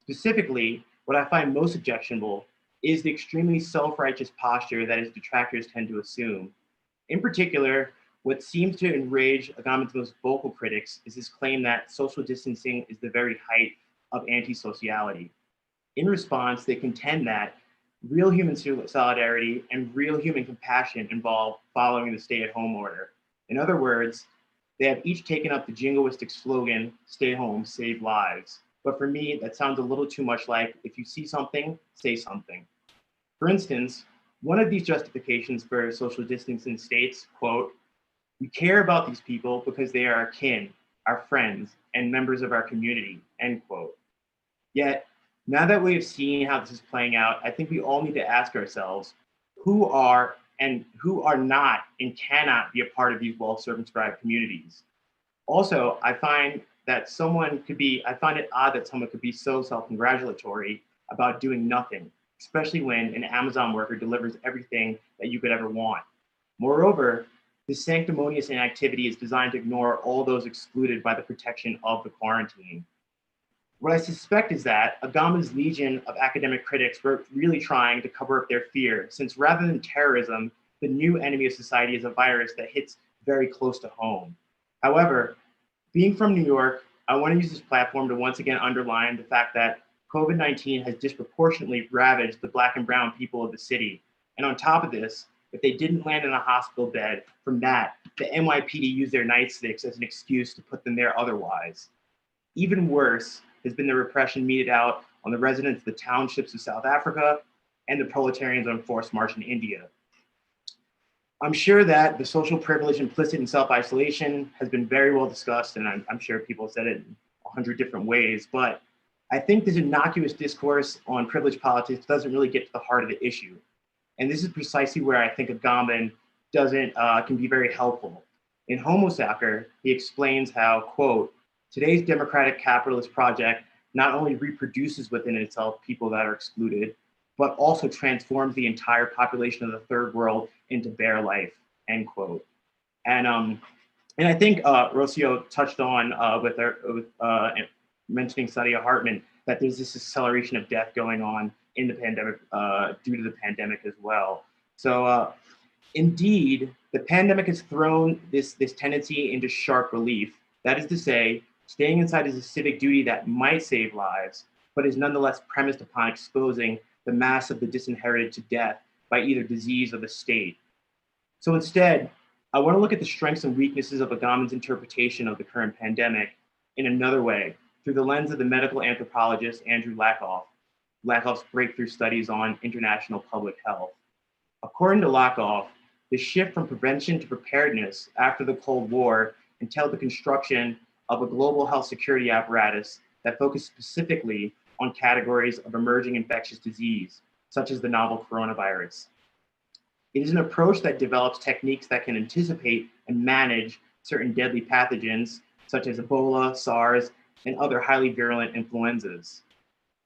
Specifically, what I find most objectionable is the extremely self-righteous posture that his detractors tend to assume. In particular, what seems to enrage Agamben's most vocal critics is his claim that social distancing is the very height of anti-sociality. In response, they contend that real human solidarity and real human compassion involve following the stay-at-home order. In other words, they have each taken up the jingoistic slogan, stay home, save lives. But for me, that sounds a little too much like, if you see something, say something. For instance, one of these justifications for social distancing states, quote, we care about these people because they are our kin, our friends, and members of our community, end quote. Yet, now that we have seen how this is playing out, I think we all need to ask ourselves, who are not and cannot be a part of these well-circumscribed communities. Also, I find it odd that someone could be so self-congratulatory about doing nothing, especially when an Amazon worker delivers everything that you could ever want. Moreover, This sanctimonious inactivity is designed to ignore all those excluded by the protection of the quarantine. What I suspect is that Agamben's legion of academic critics were really trying to cover up their fear, since rather than terrorism, the new enemy of society is a virus that hits very close to home. However, being from New York, I want to use this platform to once again underline the fact that COVID-19 has disproportionately ravaged the Black and brown people of the city. And on top of this, if they didn't land in a hospital bed, from that, the NYPD used their nightsticks as an excuse to put them there otherwise. Even worse has been the repression meted out on the residents of the townships of South Africa and the proletarians on forced march in India. I'm sure that the social privilege implicit in self-isolation has been very well discussed, and I'm sure people have said it in 100 different ways, but I think this innocuous discourse on privilege politics doesn't really get to the heart of the issue. And this is precisely where I think Agamben can be very helpful. In Homo Sacer, he explains how, quote, today's democratic capitalist project not only reproduces within itself people that are excluded, but also transforms the entire population of the third world into bare life, end quote. And I think Rocio touched on with mentioning Saidiya Hartman, that there's this acceleration of death going on in the pandemic due to the pandemic as well. So indeed, the pandemic has thrown this tendency into sharp relief. That is to say, staying inside is a civic duty that might save lives, but is nonetheless premised upon exposing the mass of the disinherited to death by either disease or the state. So instead, I want to look at the strengths and weaknesses of Agamben's interpretation of the current pandemic in another way, through the lens of the medical anthropologist Andrew Lakoff's breakthrough studies on international public health. According to Lakoff, the shift from prevention to preparedness after the Cold War entailed the construction of a global health security apparatus that focused specifically on categories of emerging infectious disease, such as the novel coronavirus. It is an approach that develops techniques that can anticipate and manage certain deadly pathogens, such as Ebola, SARS, and other highly virulent influenzas.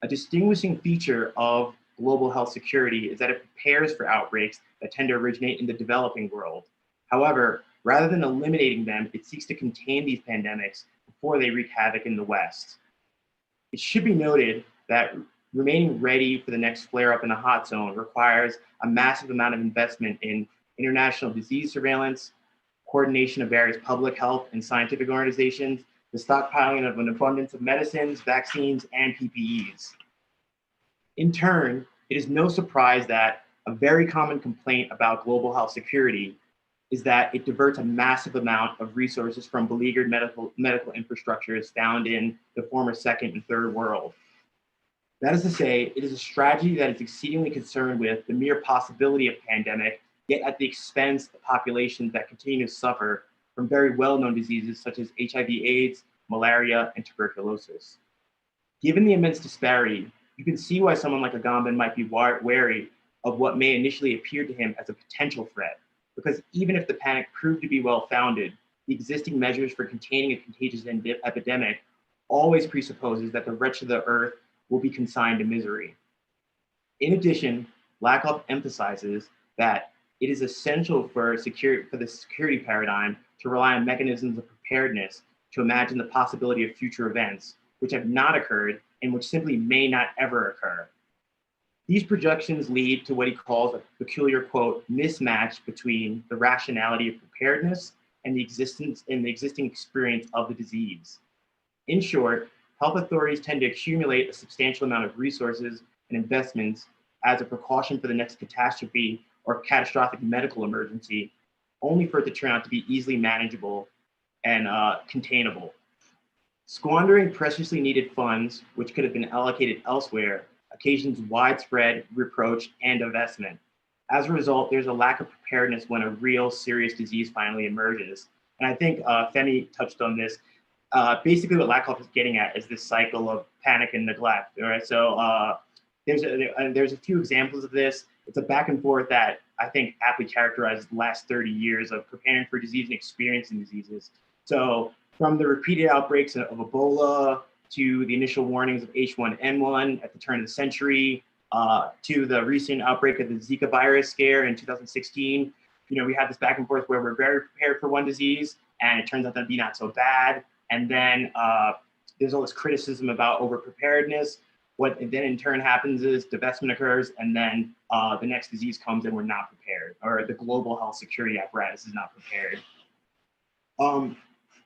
A distinguishing feature of global health security is that it prepares for outbreaks that tend to originate in the developing world. However, rather than eliminating them, it seeks to contain these pandemics before they wreak havoc in the West. It should be noted that remaining ready for the next flare-up in the hot zone requires a massive amount of investment in international disease surveillance, coordination of various public health and scientific organizations, the stockpiling of an abundance of medicines, vaccines, and PPEs. In turn, it is no surprise that a very common complaint about global health security is that it diverts a massive amount of resources from beleaguered medical infrastructures found in the former second and third world. That is to say, it is a strategy that is exceedingly concerned with the mere possibility of pandemic, yet at the expense of populations that continue to suffer from very well-known diseases such as HIV/AIDS, malaria, and tuberculosis. Given the immense disparity, you can see why someone like Agamben might be wary of what may initially appear to him as a potential threat, because even if the panic proved to be well-founded, the existing measures for containing a contagious epidemic always presupposes that the wretched of the earth will be consigned to misery. In addition, Lakoff emphasizes that it is essential for the security paradigm to rely on mechanisms of preparedness to imagine the possibility of future events, which have not occurred and which simply may not ever occur. These projections lead to what he calls a peculiar, quote, mismatch between the rationality of preparedness and the existing experience of the disease. In short, health authorities tend to accumulate a substantial amount of resources and investments as a precaution for the next catastrophe or catastrophic medical emergency, only for it to turn out to be easily manageable and containable. Squandering preciously needed funds, which could have been allocated elsewhere, occasions widespread reproach and divestment. As a result, there's a lack of preparedness when a real serious disease finally emerges. And I think Femi touched on this. Basically what Lakoff is getting at is this cycle of panic and neglect, all right? So there's a few examples of this. It's a back and forth that I think aptly characterizes the last 30 years of preparing for disease and experiencing diseases. So from the repeated outbreaks of Ebola to the initial warnings of H1N1 at the turn of the century, to the recent outbreak of the Zika virus scare in 2016, we have this back and forth where we're very prepared for one disease and it turns out to be not so bad. And then there's all this criticism about over-preparedness. What then in turn happens is divestment occurs, and then the next disease comes and we're not prepared, or the global health security apparatus is not prepared.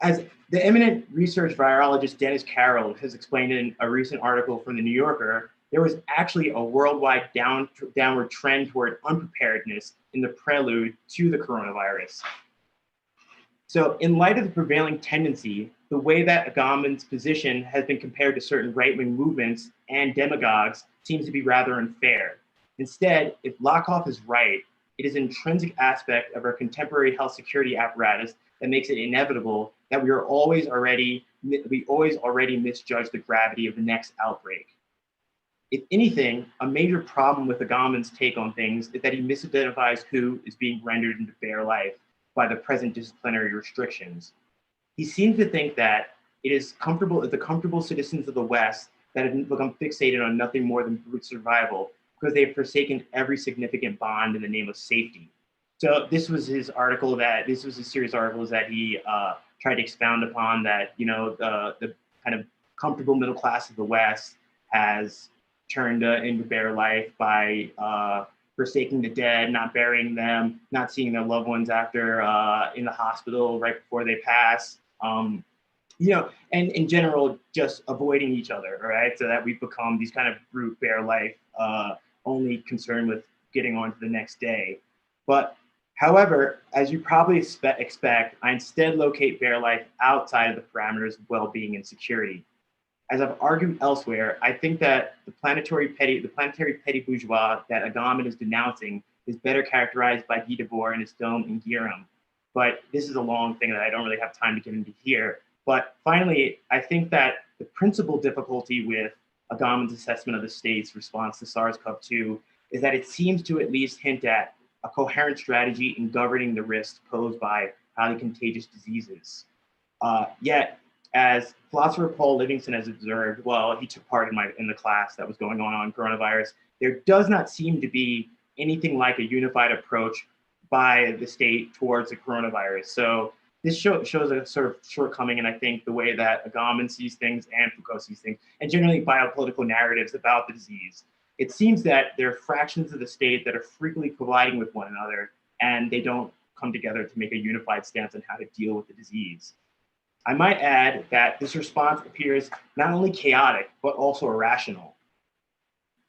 As the eminent research virologist Dennis Carroll has explained in a recent article from the New Yorker, there was actually a worldwide downward trend toward unpreparedness in the prelude to the coronavirus. So in light of the prevailing tendency, the way that Agamben's position has been compared to certain right-wing movements and demagogues seems to be rather unfair. Instead, if Lakoff is right, it is an intrinsic aspect of our contemporary health security apparatus that makes it inevitable that we always already misjudge the gravity of the next outbreak. If anything, a major problem with Agamben's take on things is that he misidentifies who is being rendered into bare life by the present disciplinary restrictions. He seems to think that it is the comfortable citizens of the West that have become fixated on nothing more than brute survival because they have forsaken every significant bond in the name of safety. So this was his series of articles that he tried to expound upon, that the kind of comfortable middle class of the West has turned into bare life by forsaking the dead, not burying them, not seeing their loved ones after in the hospital right before they pass, and in general, just avoiding each other, right? So that we've become these kind of brute bare life, only concerned with getting on to the next day. But however, as you probably expect, I instead locate bare life outside of the parameters of well-being and security. As I've argued elsewhere, I think that the planetary petty bourgeois that Agamben is denouncing is better characterized by Guy Debord in his film Ingirum. But this is a long thing that I don't really have time to get into here. But finally, I think that the principal difficulty with Agamben's assessment of the state's response to SARS-CoV-2 is that it seems to at least hint at a coherent strategy in governing the risks posed by highly contagious diseases. Yet, as philosopher Paul Livingston has observed, well, he took part in the class that was going on coronavirus, there does not seem to be anything like a unified approach by the state towards the coronavirus. So this shows a sort of shortcoming in, I think, the way that Agamben sees things and Foucault sees things, and generally biopolitical narratives about the disease. It seems that there are fractions of the state that are frequently colliding with one another, and they don't come together to make a unified stance on how to deal with the disease. I might add that this response appears not only chaotic, but also irrational.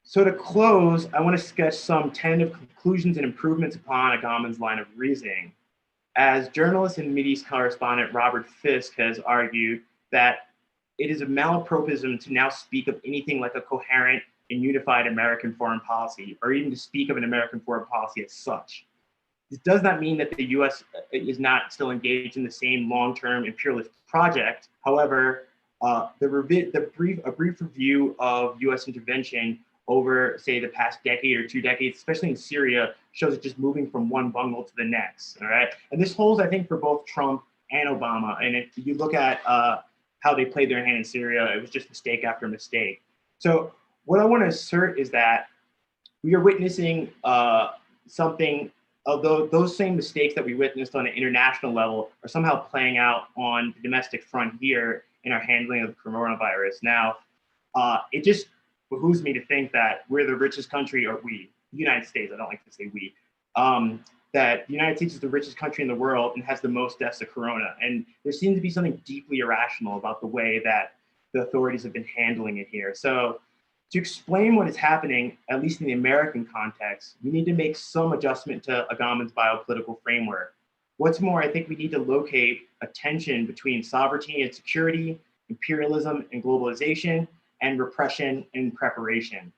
So to close, I want to sketch some tentative conclusions and improvements upon Agamben's line of reasoning. As journalist and Mideast correspondent Robert Fisk has argued that it is a malapropism to now speak of anything like a coherent and unified American foreign policy, or even to speak of an American foreign policy as such. This does not mean that the US is not still engaged in the same long-term imperialist project. However, a brief review of US intervention over, say, the past decade or 2 decades, especially in Syria, shows it just moving from one bungle to the next, all right? And this holds, I think, for both Trump and Obama. And if you look at how they played their hand in Syria, it was just mistake after mistake. So what I want to assert is that we are witnessing something, although those same mistakes that we witnessed on an international level are somehow playing out on the domestic front here in our handling of the coronavirus. Now, it just behooves me to think that we're the richest country, or we, the United States, I don't like to say we, that the United States is the richest country in the world and has the most deaths of corona. And there seems to be something deeply irrational about the way that the authorities have been handling it here. So to explain what is happening, at least in the American context, we need to make some adjustment to Agamben's biopolitical framework. What's more, I think we need to locate a tension between sovereignty and security, imperialism and globalization, and repression and preparation.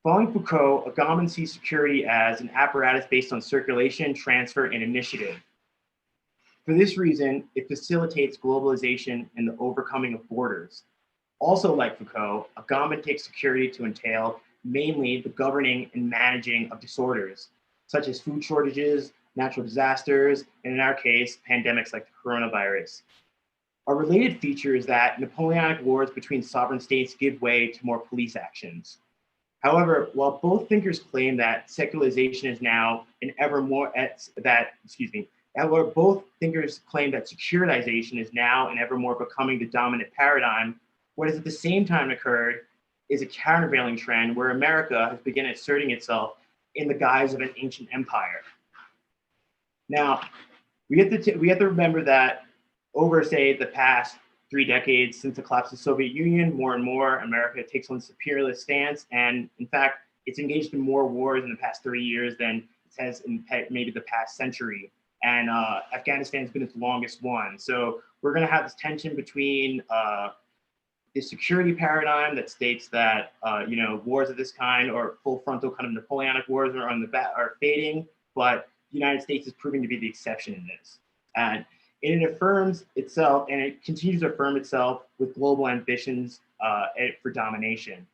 Following Foucault, Agamben sees security as an apparatus based on circulation, transfer, and initiative. For this reason, it facilitates globalization and the overcoming of borders. Also, like Foucault, Agamben takes security to entail mainly the governing and managing of disorders, such as food shortages, natural disasters, and in our case, pandemics like the coronavirus. A related feature is that Napoleonic wars between sovereign states give way to more police actions. However, while both thinkers claim that secularization is now an ever more however, both thinkers claim that securitization is now and ever more becoming the dominant paradigm, what has at the same time occurred is a countervailing trend where America has begun asserting itself in the guise of an ancient empire. Now, we have to remember that over, say, the past 3 decades since the collapse of the Soviet Union, more and more America takes on this imperialist stance, and in fact, it's engaged in more wars in the past 30 years than it has in maybe the past century. And Afghanistan has been its longest one. So we're going to have this tension between the security paradigm that states that wars of this kind or full frontal kind of Napoleonic wars are fading, but the United States is proving to be the exception in this. And it affirms itself, and it continues to affirm itself with global ambitions for domination.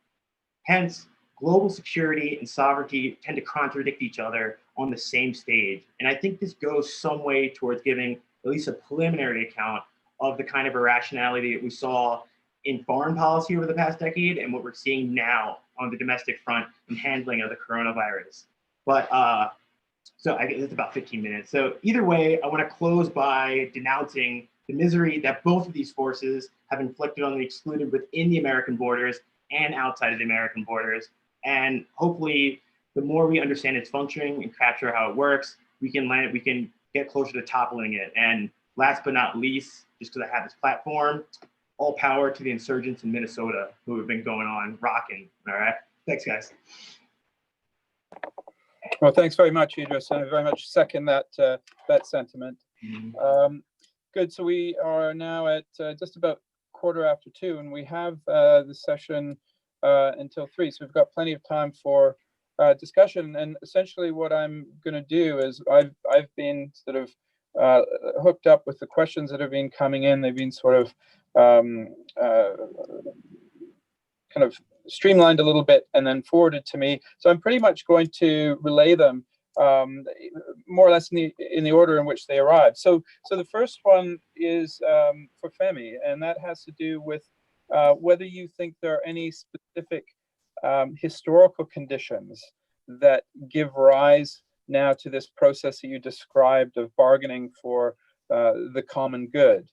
Hence, global security and sovereignty tend to contradict each other on the same stage. And I think this goes some way towards giving at least a preliminary account of the kind of irrationality that we saw in foreign policy over the past decade and what we're seeing now on the domestic front in handling of the coronavirus. But so I guess it's about 15 minutes. So either way, I want to close by denouncing the misery that both of these forces have inflicted on the excluded within the American borders and outside of the American borders. And hopefully, the more we understand its functioning and capture how it works, we can get closer to toppling it. And last but not least, just because I have this platform, all power to the insurgents in Minnesota who have been going on rocking. All right. Thanks, guys. Well, thanks very much, Idris. I very much second that sentiment. Good. So we are now at just about 2:15, and we have the session until 3. So we've got plenty of time for discussion. And essentially, what I'm going to do is I've been sort of hooked up with the questions that have been coming in. They've been sort of kind of streamlined a little bit and then forwarded to me. So I'm pretty much going to relay them more or less in the order in which they arrived. So the first one is for Femi, and that has to do with whether you think there are any specific historical conditions that give rise now to this process that you described of bargaining for the common good.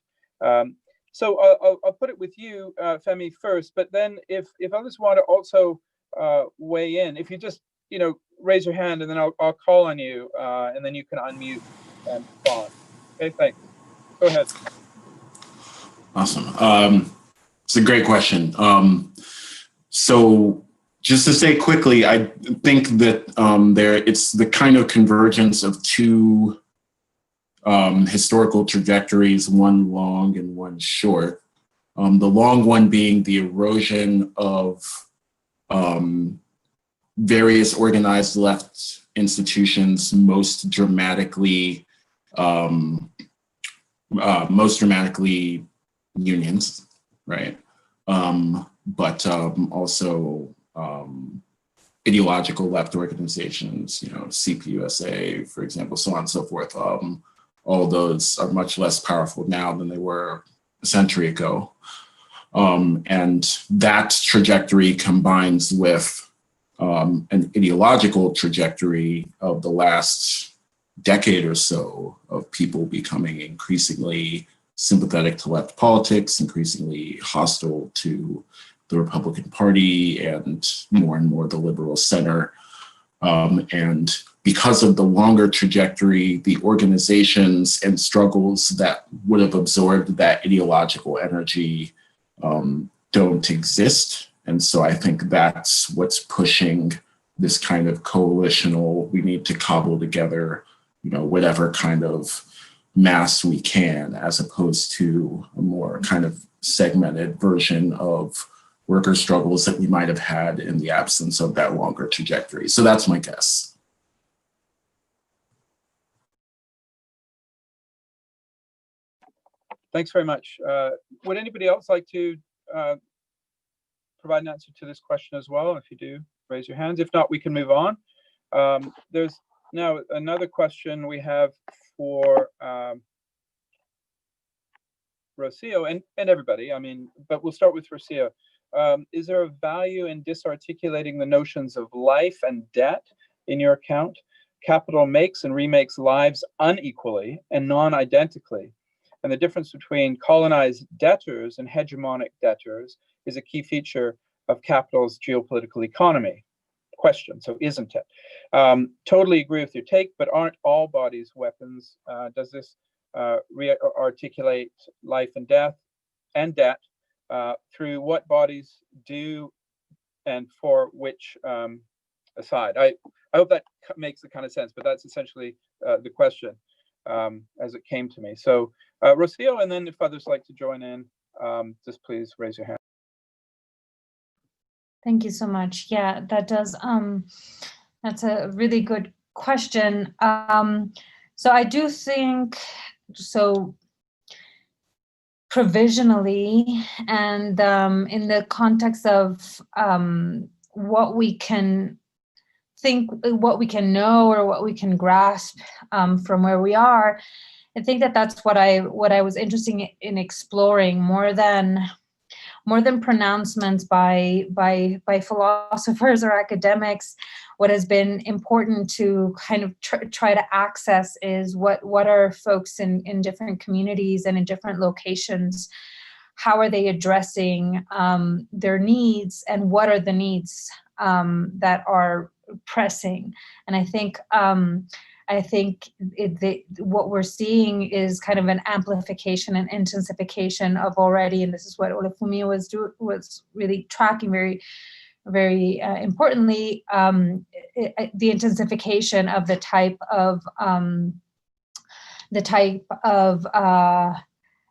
So I'll put it with you, Femi, first, but then if others want to also weigh in, if you just raise your hand and then I'll call on you and then you can unmute and respond. Okay, thanks. Go ahead. Awesome. It's a great question. So just to say quickly, I think that it's the kind of convergence of two historical trajectories, one long and one short. The long one being the erosion of various organized left institutions, most dramatically unions, right? But also ideological left organizations, CPUSA, for example, so on and so forth. All those are much less powerful now than they were a century ago. And that trajectory combines with an ideological trajectory of the last decade or so of people becoming increasingly sympathetic to left politics, increasingly hostile to the Republican Party and more the liberal center. And because of the longer trajectory, the organizations and struggles that would have absorbed that ideological energy don't exist. And so I think that's what's pushing this kind of coalitional, we need to cobble together, whatever kind of mass we can, as opposed to a more kind of segmented version of worker struggles that we might have had in the absence of that longer trajectory. So that's my guess. Thanks very much. Would anybody else like to provide an answer to this question as well? If you do, raise your hands. If not, we can move on. There's now another question we have for Rocio and everybody. But we'll start with Rocio. is there a value in disarticulating the notions of life and debt in your account? Capital makes and remakes lives unequally and non-identically. And the difference between colonized debtors and hegemonic debtors is a key feature of capital's geopolitical economy. Question, so isn't it? Totally agree with your take, but aren't all bodies weapons? Does this re-articulate life and death and debt through what bodies do and for which aside? I hope that makes the kind of sense, but that's essentially the question as it came to me. So Rocio, and then if others like to join in, just please raise your hand. Thank you so much. Yeah, that does, that's a really good question. So I do think, so provisionally, and in the context of what we can think, what we can know, or what we can grasp from where we are, I think that that's what I was interested in exploring more than pronouncements by philosophers or academics. What has been important to kind of try to access is what are folks in different communities and in different locations, how are they addressing their needs, and what are the needs that are pressing. And I think what we're seeing is kind of an amplification and intensification of already, and this is what Olafemi was really tracking very, very importantly, the intensification of the type of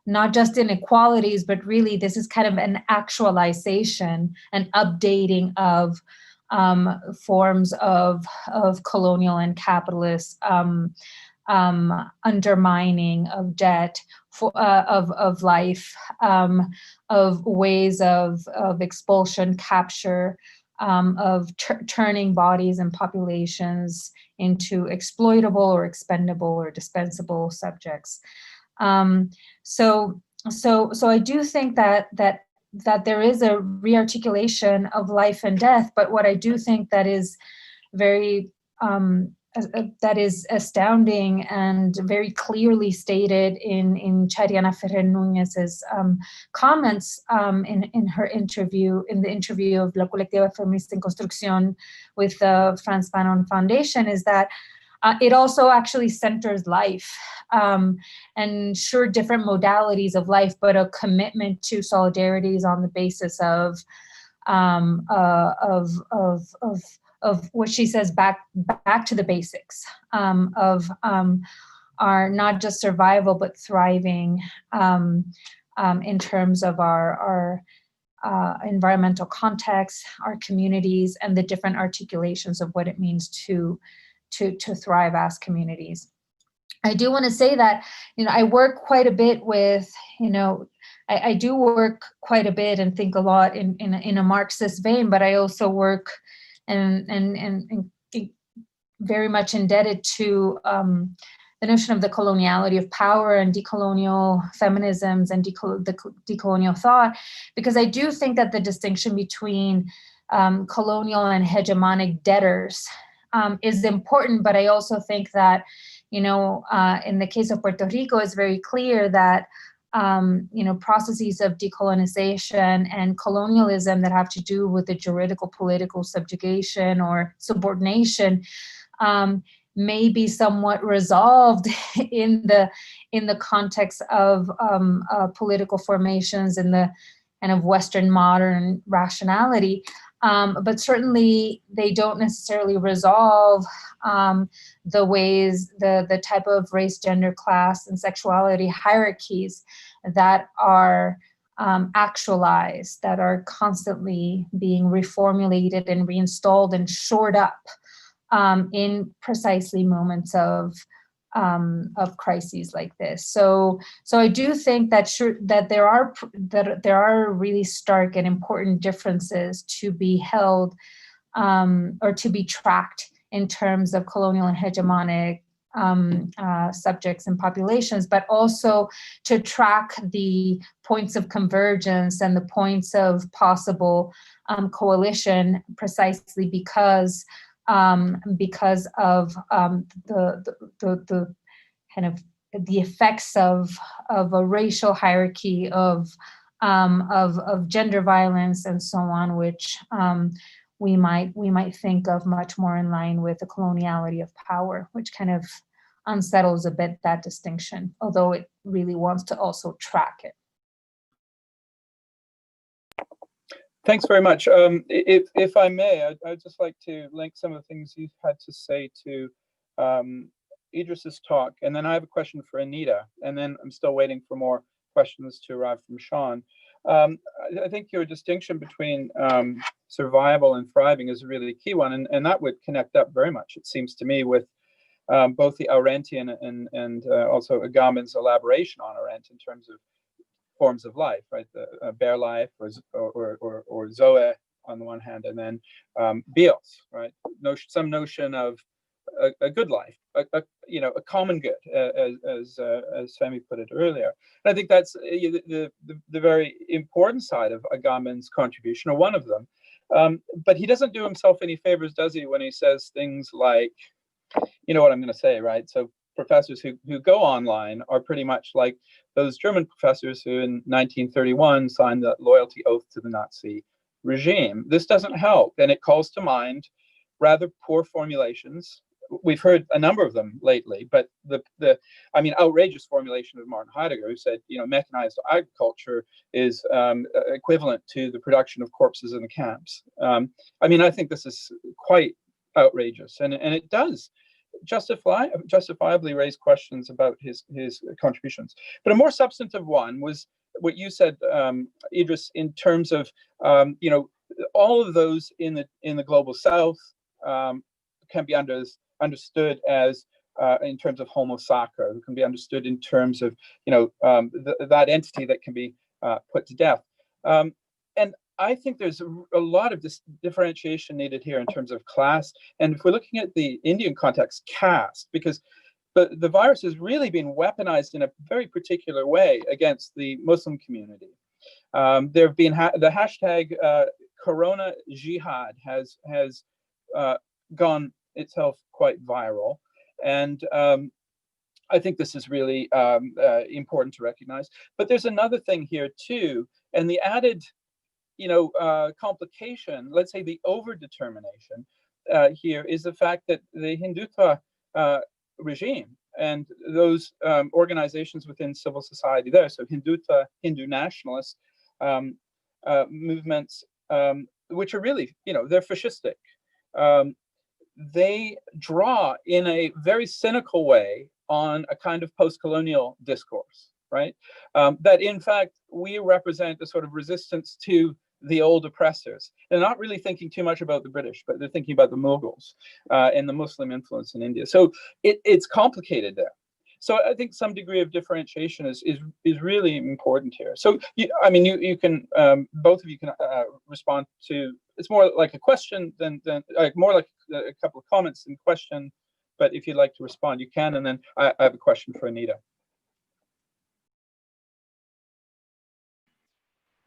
not just inequalities, but really this is kind of an actualization, an updating of forms of colonial and capitalist undermining of debt, of life, of ways of expulsion, capture, of turning bodies and populations into exploitable or expendable or dispensable subjects. So I do think that there is a rearticulation of life and death, but what I do think that is very that is astounding and very clearly stated in Chariana Ferrer Núñez's comments in her interview, in the interview of La Colectiva Feminista en Construcción with the Franz Fanon Foundation, is that it also actually centers life, and sure, different modalities of life, but a commitment to solidarities on the basis of what she says back to the basics of our not just survival but thriving in terms of our environmental context, our communities, and the different articulations of what it means to thrive as communities. I do want to say that, I work quite a bit with, I do work quite a bit and think a lot in a Marxist vein, but I also work and very much indebted to the notion of the coloniality of power and decolonial feminisms and decolonial thought, because I do think that the distinction between colonial and hegemonic debtors is important, but I also think that, in the case of Puerto Rico, it's very clear that, processes of decolonization and colonialism that have to do with the juridical political subjugation or subordination may be somewhat resolved in the context of political formations in the kind of Western modern rationality. But certainly they don't necessarily resolve the ways, the type of race, gender, class, and sexuality hierarchies that are actualized, that are constantly being reformulated and reinstalled and shored up in precisely moments of crises like this. So I do think that there are really stark and important differences to be held or to be tracked in terms of colonial and hegemonic subjects and populations, but also to track the points of convergence and the points of possible coalition, precisely because of the kind of the effects of a racial hierarchy of gender violence and so on, which we might think of much more in line with the coloniality of power, which kind of unsettles a bit that distinction, although it really wants to also track it. Thanks very much. If I may, I'd just like to link some of the things you've had to say to Idris's talk, and then I have a question for Anita, and then I'm still waiting for more questions to arrive from Sean. I think your distinction between survival and thriving is a really key one, and that would connect up very much, it seems to me, with both the Arendtian and also Agamben's elaboration on Arendt in terms of forms of life, right? The bare life or Zoe on the one hand, and then bios, right? Some notion of a good life, a common good, as Femi put it earlier. And I think that's the very important side of Agamben's contribution, or one of them. But he doesn't do himself any favors, does he, when he says things like, you know what I'm going to say, right? So professors who go online are pretty much like those German professors who in 1931 signed the loyalty oath to the Nazi regime. This doesn't help, and it calls to mind rather poor formulations. We've heard a number of them lately, but the outrageous formulation of Martin Heidegger, who said, mechanized agriculture is equivalent to the production of corpses in the camps. I think this is quite outrageous, and it does justifiably raise questions about his contributions. But a more substantive one was what you said, Idris, in terms of all of those in the global South can be understood as in terms of homo sacra, who can be understood in terms of that entity that can be put to death. And I think there's a lot of differentiation needed here in terms of class. And if we're looking at the Indian context, caste, because the virus has really been weaponized in a very particular way against the Muslim community. There have been the hashtag Corona Jihad has gone itself quite viral, and I think this is really important to recognize. But there's another thing here too, and the added complication, let's say the overdetermination here, is the fact that the Hindutva regime and those organizations within civil society there, so Hindutva, Hindu nationalist movements, which are really, they're fascistic. They draw in a very cynical way on a kind of post-colonial discourse, right? That in fact, we represent a sort of resistance to the old oppressors. They're not really thinking too much about the British, but they're thinking about the Mughals and the Muslim influence in India. So it's complicated there. So I think some degree of differentiation is really important here. So you can both of you can respond to. It's more like a question than more like a couple of comments and question. But if you'd like to respond, you can. And then I have a question for Anita.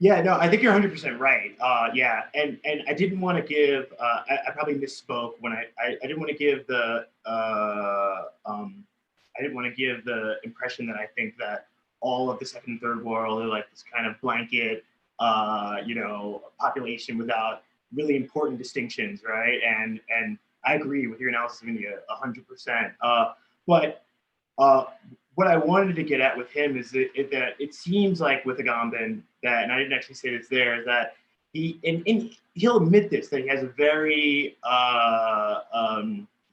Yeah, no, I think you're 100% right. Yeah, and I didn't want to give. I probably misspoke when I didn't want to give the. I didn't want to give the impression that I think that all of the second and third world are like this kind of blanket, population without really important distinctions, right? And I agree with your analysis of India 100%. But what I wanted to get at with him is that it seems like with Agamben that, and I didn't actually say this there, is that he'll admit this, that he has a very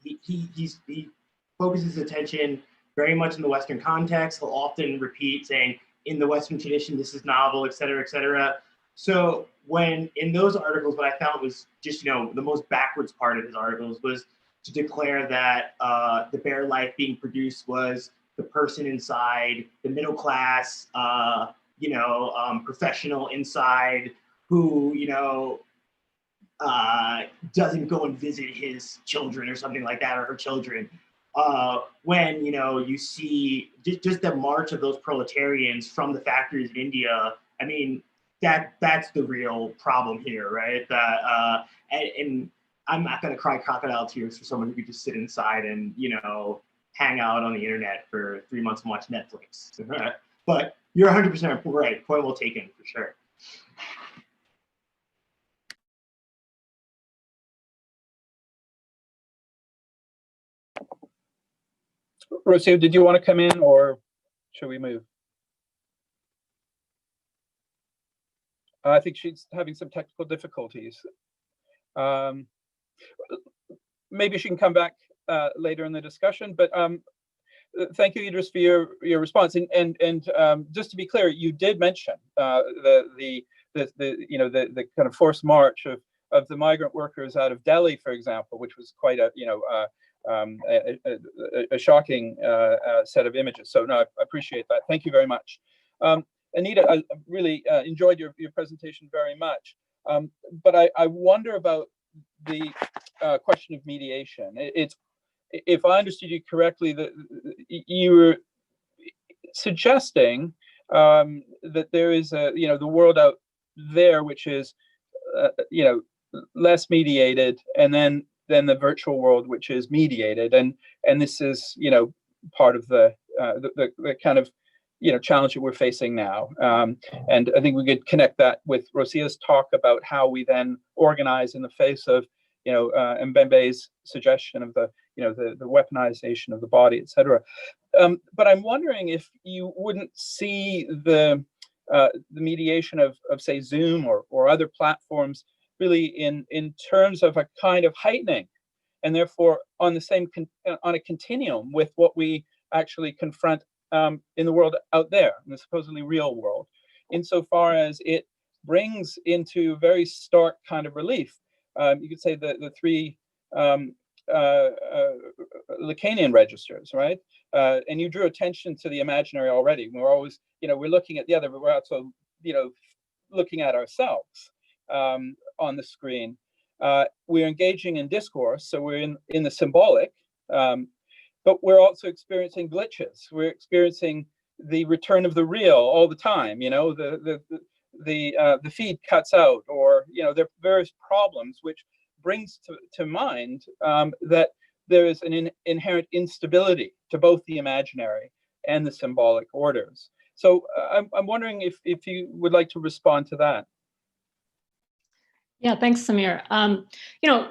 he focuses attention very much in the Western context. He'll often repeat saying, in the Western tradition, this is novel, et cetera, et cetera. So when in those articles, what I found was just, the most backwards part of his articles was to declare that the bare life being produced was the person inside, the middle class, professional inside, who, doesn't go and visit his children or something like that, or her children. when, you know, you see just the march of those proletarians from the factories in India. I mean, that's the real problem here, right? And I'm not going to cry crocodile tears for someone who could just sit inside and, you know, hang out on the internet for 3 months and watch Netflix. But you're 100% right. Point well taken, for sure. Rocio, did you want to come in, or should we move? I think she's having some technical difficulties. Maybe she can come back later in the discussion, but thank you, Idris, for your response. And just to be clear, you did mention the kind of forced march of the migrant workers out of Delhi, for example, which was quite a shocking set of images. So no, I appreciate that. Thank you very much. Anita, I really enjoyed your presentation very much. But I wonder about the question of mediation. If I understood you correctly, that you were suggesting that there is the world out there which is less mediated, and then the virtual world which is mediated, and this is part of the kind of challenge that we're facing now. And I think we could connect that with Rocio's talk about how we then organize in the face of Mbembe's suggestion of the weaponization of the body, etc. But I'm wondering if you wouldn't see the mediation of say Zoom or other platforms really in terms of a kind of heightening, and therefore on a continuum with what we actually confront in the world out there, in the supposedly real world, insofar as it brings into very stark kind of relief. You could say the three Lacanian registers, right? And you drew attention to the imaginary already. We're always, we're looking at the other, but we're also, looking at ourselves on the screen. We're engaging in discourse, so we're in the symbolic, but we're also experiencing glitches. We're experiencing the return of the real all the time. The feed cuts out, or there are various problems which brings to mind that there is an inherent instability to both the imaginary and the symbolic orders. So I'm wondering if you would like to respond to that. Yeah, thanks, Samir.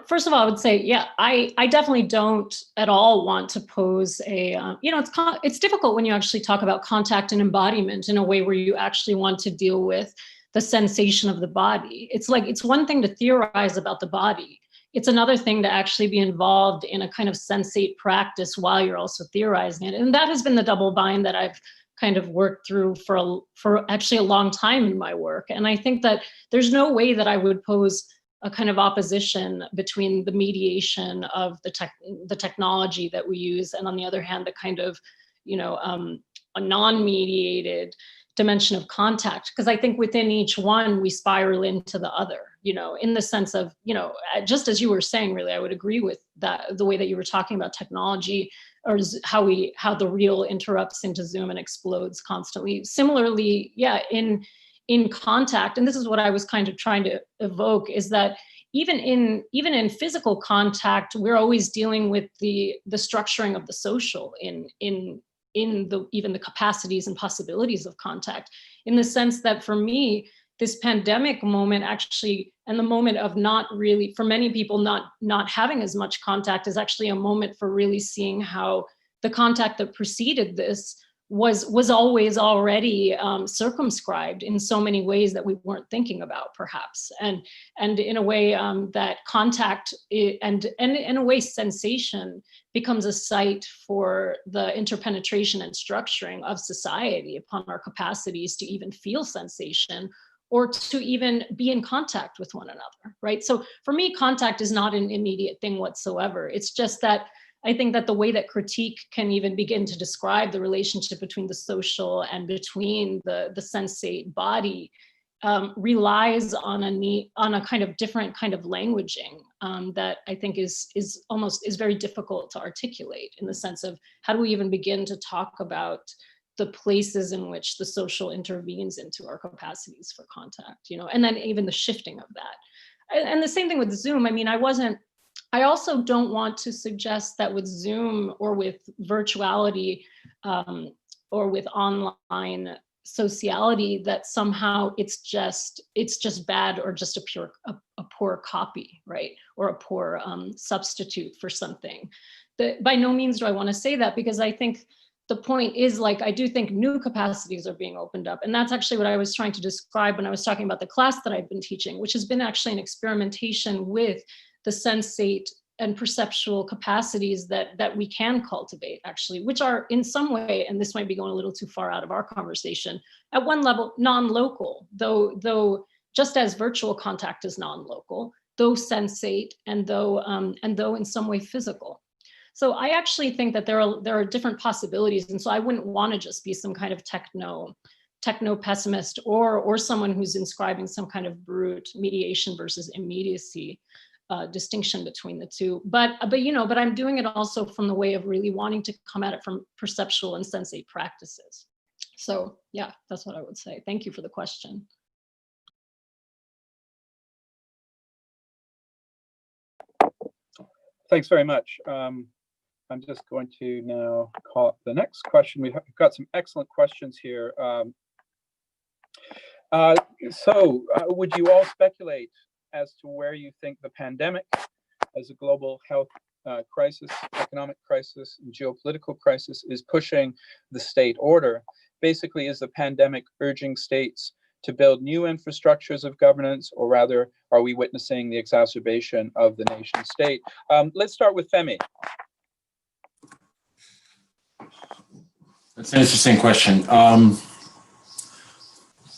First of all, I would say, yeah, I definitely don't at all want to pose a, it's difficult when you actually talk about contact and embodiment in a way where you actually want to deal with the sensation of the body. It's like, it's one thing to theorize about the body. It's another thing to actually be involved in a kind of sensate practice while you're also theorizing it. And that has been the double bind that I've kind of worked through for actually a long time in my work. And I think that there's no way that I would pose a kind of opposition between the mediation of the technology that we use, and on the other hand, the kind of, a non-mediated dimension of contact. Because I think within each one, we spiral into the other, in the sense of, just as you were saying, really, I would agree with that, the way that you were talking about technology, or how the real interrupts into Zoom and explodes constantly. Similarly, yeah, in contact, and this is what I was kind of trying to evoke, is that even in physical contact, we're always dealing with the structuring of the social in even the capacities and possibilities of contact, in the sense that for me, this pandemic moment actually, and the moment of not really, for many people, not having as much contact, is actually a moment for really seeing how the contact that preceded this was always already circumscribed in so many ways that we weren't thinking about, perhaps, and in a way that contact and in a way sensation becomes a site for the interpenetration and structuring of society upon our capacities to even feel sensation, or to even be in contact with one another, right? So for me, contact is not an immediate thing whatsoever. It's just that I think that the way that critique can even begin to describe the relationship between the social and between the sensate body relies on a kind of different kind of languaging that I think is very difficult to articulate, in the sense of how do we even begin to talk about the places in which the social intervenes into our capacities for contact, and then even the shifting of that. And the same thing with Zoom. I mean, I also don't want to suggest that with Zoom or with virtuality or with online sociality that somehow it's just bad, or just a poor copy, right? Or a poor substitute for something. By no means do I want to say that, because I think the point is, like, I do think new capacities are being opened up. And that's actually what I was trying to describe when I was talking about the class that I've been teaching, which has been actually an experimentation with the sensate and perceptual capacities that we can cultivate, actually, which are in some way, and this might be going a little too far out of our conversation, at one level non-local, though just as virtual contact is non-local, though sensate, and though in some way physical. So I actually think that there are different possibilities, and so I wouldn't want to just be some kind of techno pessimist or someone who's inscribing some kind of brute mediation versus immediacy distinction between the two. But I'm doing it also from the way of really wanting to come at it from perceptual and sensate practices. So yeah, that's what I would say. Thank you for the question. Thanks very much. I'm just going to now call up the next question. We've got some excellent questions here. Would you all speculate as to where you think the pandemic, as a global health crisis, economic crisis, and geopolitical crisis, is pushing the state order? Basically, is the pandemic urging states to build new infrastructures of governance, or rather, are we witnessing the exacerbation of the nation state? Let's start with Femi. That's an interesting question.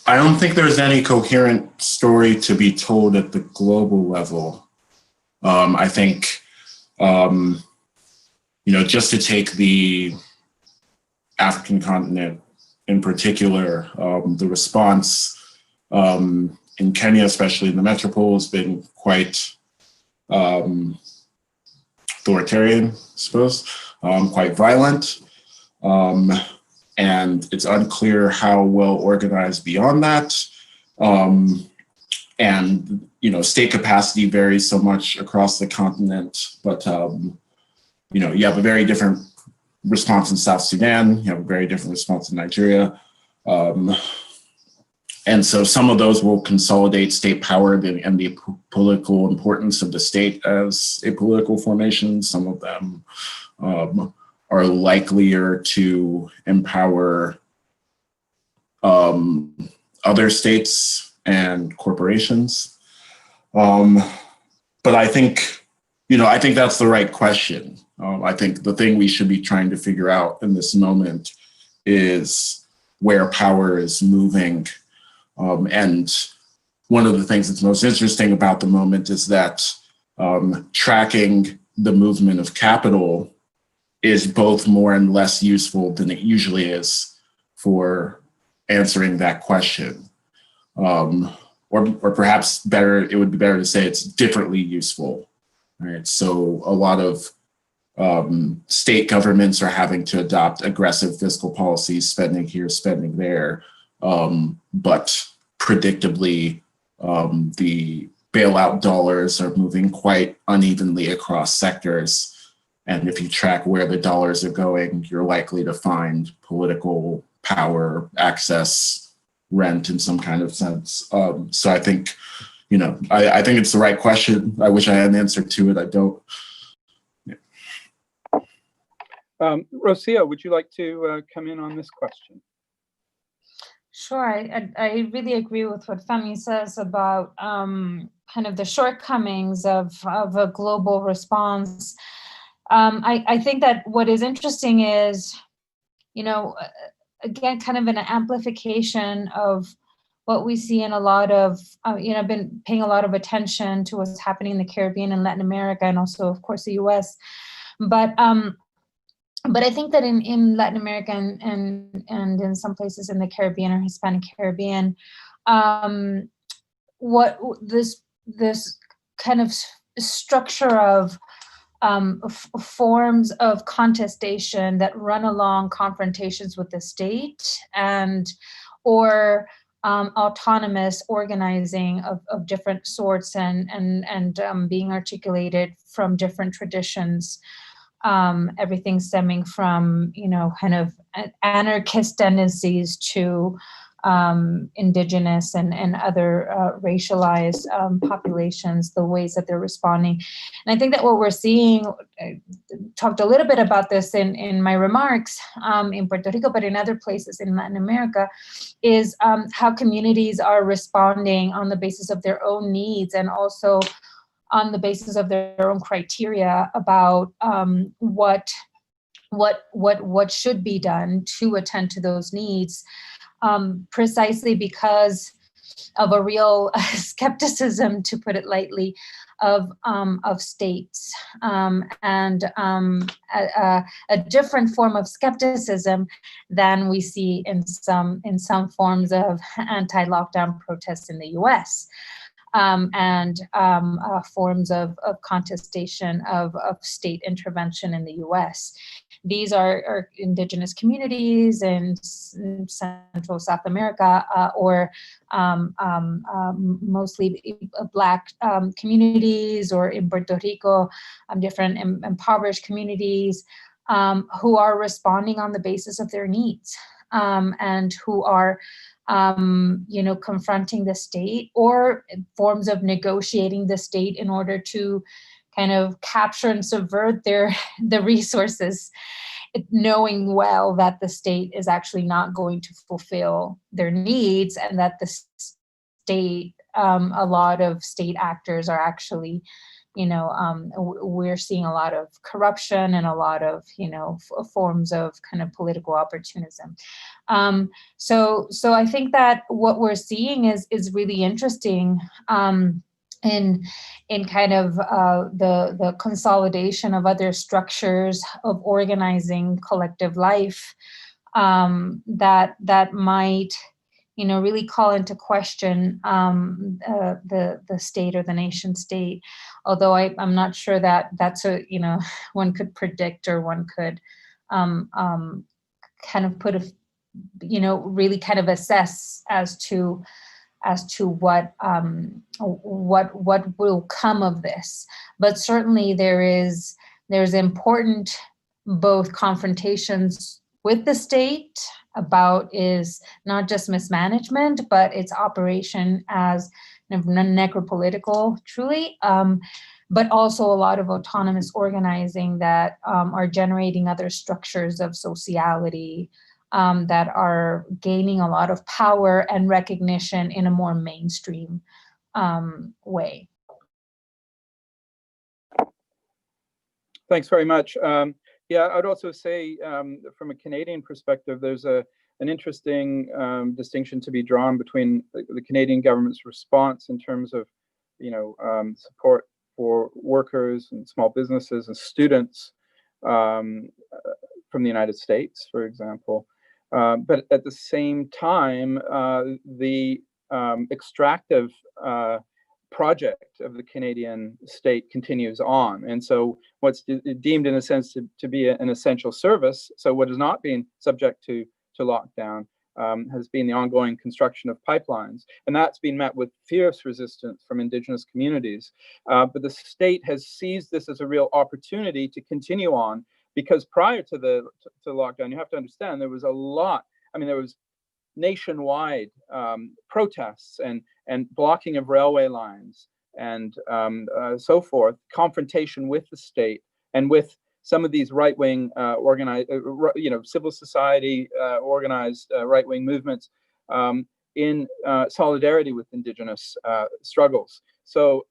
I don't think there's any coherent story to be told at the global level. I think, just to take the African continent in particular, the response in Kenya, especially in the metropole, has been quite authoritarian, I suppose, quite violent. And it's unclear how well organized beyond that. And, state capacity varies so much across the continent, but, you have a very different response in South Sudan, you have a very different response in Nigeria. And so some of those will consolidate state power and the political importance of the state as a political formation. Some of them are likelier to empower other states and corporations. But I think that's the right question. I think the thing we should be trying to figure out in this moment is where power is moving. And one of the things that's most interesting about the moment is that tracking the movement of capital is both more and less useful than it usually is for answering that question. Or perhaps better, it would be better to say it's differently useful. Right? So a lot of state governments are having to adopt aggressive fiscal policies, spending here, spending there. But predictably, the bailout dollars are moving quite unevenly across sectors. And if you track where the dollars are going, you're likely to find political power, access, rent in some kind of sense. So I think, I think it's the right question. I wish I had an answer to it. I don't. Yeah. Rocio, would you like to come in on this question? Sure, I really agree with what Femi says about kind of the shortcomings of a global response. I think that what is interesting is, again, kind of an amplification of what we see in a lot of, I've been paying a lot of attention to what's happening in the Caribbean and Latin America, and also, of course, the US. But I think that in Latin America and in some places in the Caribbean or Hispanic Caribbean, what this kind of structure of forms of contestation that run along confrontations with the state or autonomous organizing of different sorts and being articulated from different traditions. Everything stemming from, kind of anarchist tendencies to indigenous and other racialized populations, the ways that they're responding. And I think that what we're seeing, I talked a little bit about this in my remarks in Puerto Rico, but in other places in Latin America, is how communities are responding on the basis of their own needs and also on the basis of their own criteria about what should be done to attend to those needs. Precisely because of a real skepticism, to put it lightly, of states and a different form of skepticism than we see in some forms of anti-lockdown protests in the U.S. And forms of contestation of state intervention in the U.S. These are indigenous communities in Central South America or mostly Black communities, or in Puerto Rico, different impoverished communities who are responding on the basis of their needs and who are confronting the state or forms of negotiating the state in order to kind of capture and subvert the resources, knowing well that the state is actually not going to fulfill their needs, and that the state, a lot of state actors are actually, we're seeing a lot of corruption and a lot of, forms of kind of political opportunism. So I think that what we're seeing is really interesting in kind of the consolidation of other structures of organizing collective life that might, really call into question the state or the nation state. Although I'm not sure that that's one could predict, or one could kind of put really kind of assess as to what will come of this. But certainly there's important both confrontations with the state about is not just mismanagement, but its operation as necropolitical, truly, but also a lot of autonomous organizing that are generating other structures of sociality that are gaining a lot of power and recognition in a more mainstream way. Thanks very much. Yeah, I'd also say from a Canadian perspective, there's an interesting distinction to be drawn between the Canadian government's response in terms of, support for workers and small businesses and students from the United States, for example. But at the same time, the extractive project of the Canadian state continues on. And so what's deemed in a sense to be an essential service, so what is not being subject to lockdown, has been the ongoing construction of pipelines. And that's been met with fierce resistance from Indigenous communities. But the state has seized this as a real opportunity to continue on, because prior to the lockdown, you have to understand, there was a lot, there was nationwide protests and blocking of railway lines and so forth, confrontation with the state and with some of these right-wing organized, civil society organized right-wing movements in solidarity with Indigenous struggles. So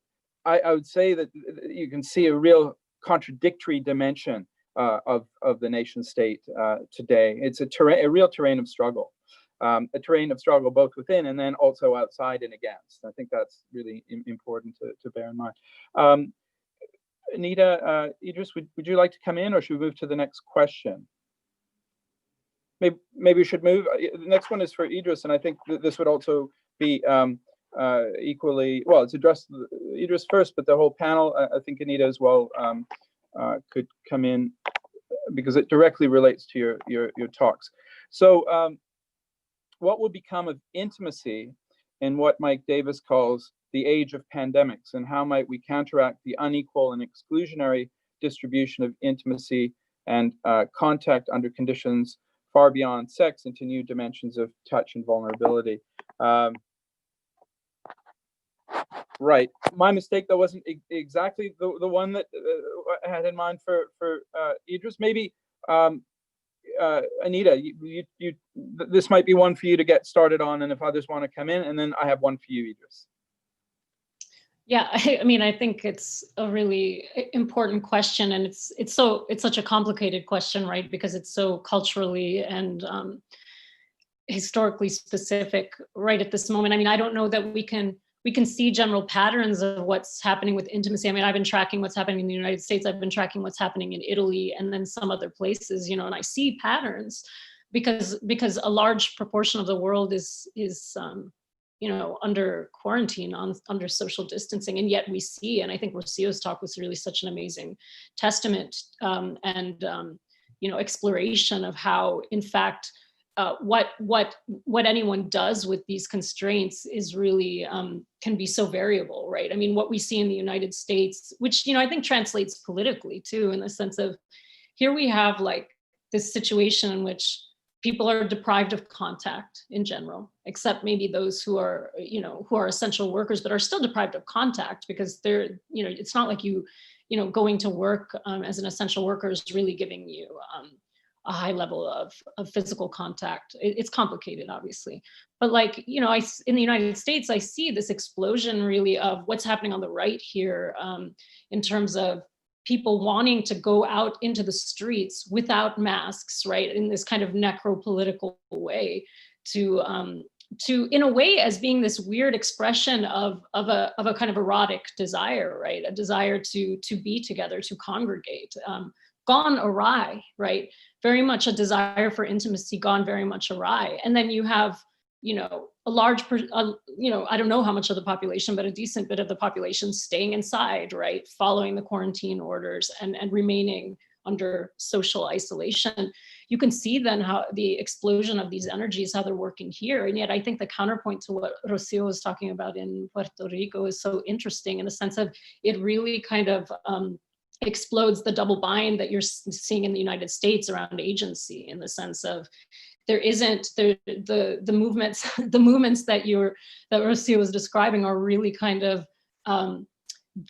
I would say that you can see a real contradictory dimension of the nation state today. It's a real terrain of struggle. A terrain of struggle both within and then also outside and against. I think that's really important to bear in mind. Anita, Idris, would you like to come in, or should we move to the next question? Maybe we should move. The next one is for Idris, and I think this would also be equally, well, it's addressed to Idris first, but the whole panel, I think Anita as well could come in because it directly relates to your talks. So what will become of intimacy in what Mike Davis calls the age of pandemics, and how might we counteract the unequal and exclusionary distribution of intimacy and contact under conditions far beyond sex into new dimensions of touch and vulnerability? Right. My mistake, that wasn't exactly the one that I had in mind for Idris. Maybe Anita, this might be one for you to get started on, and if others want to come in, and then I have one for you, Idris. Yeah, I mean, I think it's a really important question, and it's such a complicated question, right? Because it's so culturally and historically specific right at this moment. I mean, I don't know that we can see general patterns of what's happening with intimacy. I mean, I've been tracking what's happening in the United States. I've been tracking what's happening in Italy and then some other places, you know, and I see patterns because a large proportion of the world is you know, under quarantine, under social distancing, and yet we see, and I think Rocio's talk was really such an amazing testament and you know, exploration of how, in fact, what anyone does with these constraints is really can be so variable, right? I mean, what we see in the United States, which, you know, I think translates politically too, in the sense of here we have like this situation in which people are deprived of contact in general, except maybe those who are, you know, who are essential workers, but are still deprived of contact because they're, you know, it's not like you know, going to work as an essential worker is really giving you a high level of physical contact. It's complicated, obviously. But like, you know, in the United States, I see this explosion really of what's happening on the right here in terms of people wanting to go out into the streets without masks, right? In this kind of necropolitical way to in a way as being this weird expression of a kind of erotic desire, right? A desire to be together, to congregate, gone awry, right? Very much a desire for intimacy gone very much awry. And then you have, you know, a large, you know, I don't know how much of the population, but a decent bit of the population staying inside, right? Following the quarantine orders and remaining under social isolation. You can see then how the explosion of these energies, how they're working here. And yet I think the counterpoint to what Rocio was talking about in Puerto Rico is so interesting in the sense of it really kind of explodes the double bind that you're seeing in the United States around agency, in the sense of there isn't the movements that Rocio was describing are really kind of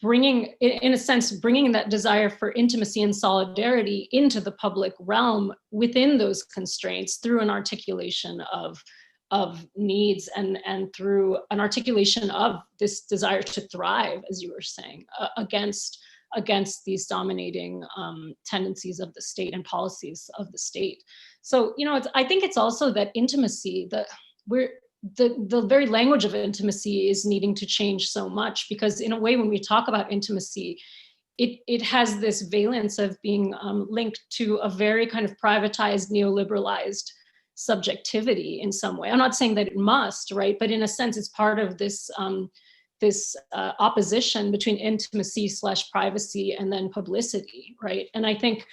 bringing, in a sense, bringing that desire for intimacy and solidarity into the public realm within those constraints through an articulation of needs and through an articulation of this desire to thrive, as you were saying, against these dominating tendencies of the state and policies of the state. So, you know, I think it's also that intimacy, the very language of intimacy is needing to change so much, because in a way, when we talk about intimacy, it has this valence of being linked to a very kind of privatized, neoliberalized subjectivity in some way. I'm not saying that it must, right? But in a sense, it's part of this opposition between intimacy / privacy and then publicity, right? And I think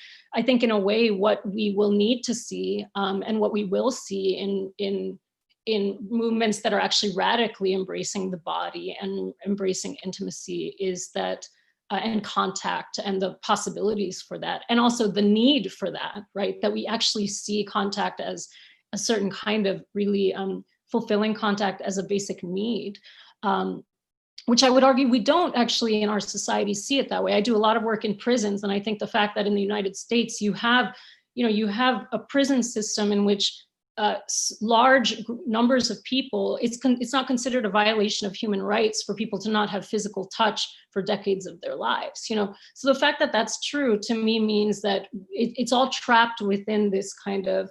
in a way, what we will need to see and what we will see in movements that are actually radically embracing the body and embracing intimacy is that, and contact and the possibilities for that, and also the need for that, right? That we actually see contact as a certain kind of really fulfilling contact as a basic need. Which I would argue we don't actually in our society see it that way. I do a lot of work in prisons, and I think the fact that in the United States you have a prison system in which large numbers of people, it's not considered a violation of human rights for people to not have physical touch for decades of their lives. You know, so the fact that that's true to me means that it's all trapped within this kind of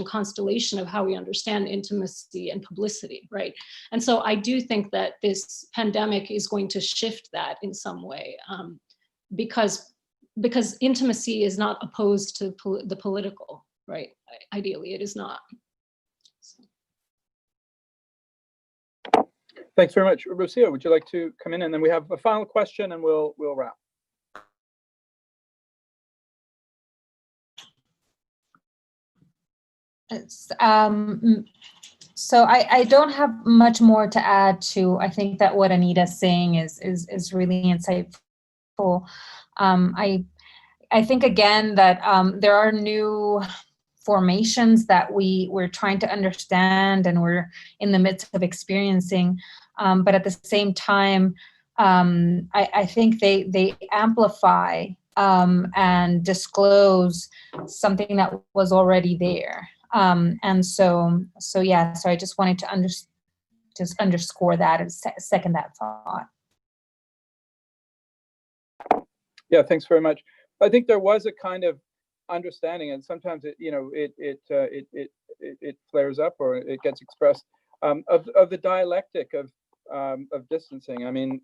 constellation of how we understand intimacy and publicity, right? And so I do think that this pandemic is going to shift that in some way, because intimacy is not opposed to the political, right? Ideally, it is not. Thanks very much. Rocio, would you like to come in? And then we have a final question and we'll wrap. So I don't have much more to add to. I think that what Anita's saying is really insightful. I think again that there are new formations that we're trying to understand and we're in the midst of experiencing, but at the same time, I think they amplify and disclose something that was already there. And so I just wanted to just underscore that and second that thought. Yeah, thanks very much. I think there was a kind of understanding, and sometimes it flares up or it gets expressed of the dialectic of distancing. I mean,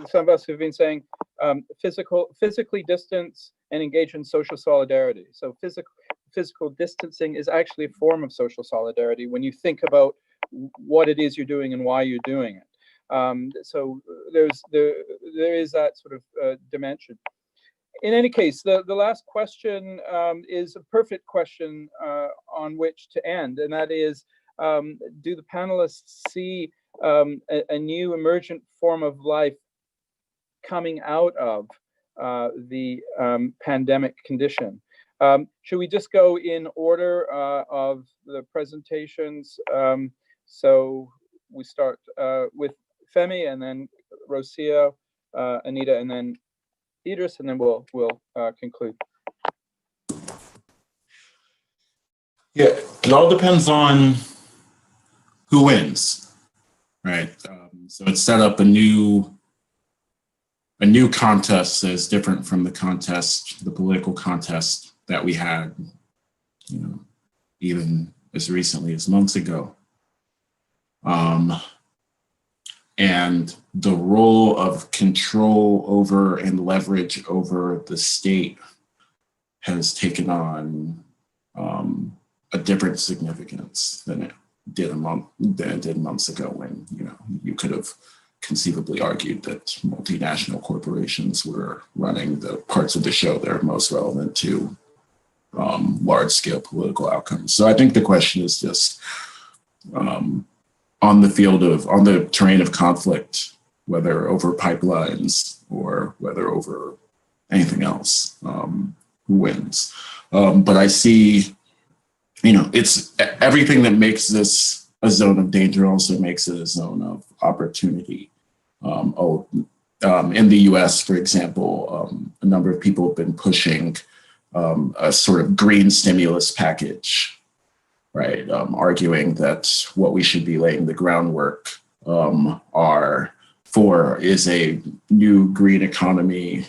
some of us have been saying physically distance and engage in social solidarity. So physical distancing is actually a form of social solidarity when you think about what it is you're doing and why you're doing it. So there is that sort of dimension. In any case, the last question is a perfect question on which to end, and that is, do the panelists see a new emergent form of life coming out of the pandemic condition? Should we just go in order of the presentations? So we start with Femi, and then Rocio, Anita, and then Idris, and then we'll conclude. Yeah, it all depends on who wins, right? So it's set up a new contest that is different from the political contest that we had, even as recently as months ago. And the role of control over and leverage over the state has taken on a different significance than it did months ago, when you could have conceivably argued that multinational corporations were running the parts of the show that are most relevant to large-scale political outcomes. So I think the question is just on the terrain of conflict, whether over pipelines or whether over anything else, who wins. But I see, it's everything that makes this a zone of danger also makes it a zone of opportunity. In the US, for example, a number of people have been pushing a sort of green stimulus package, right? Arguing that what we should be laying the groundwork is a new green economy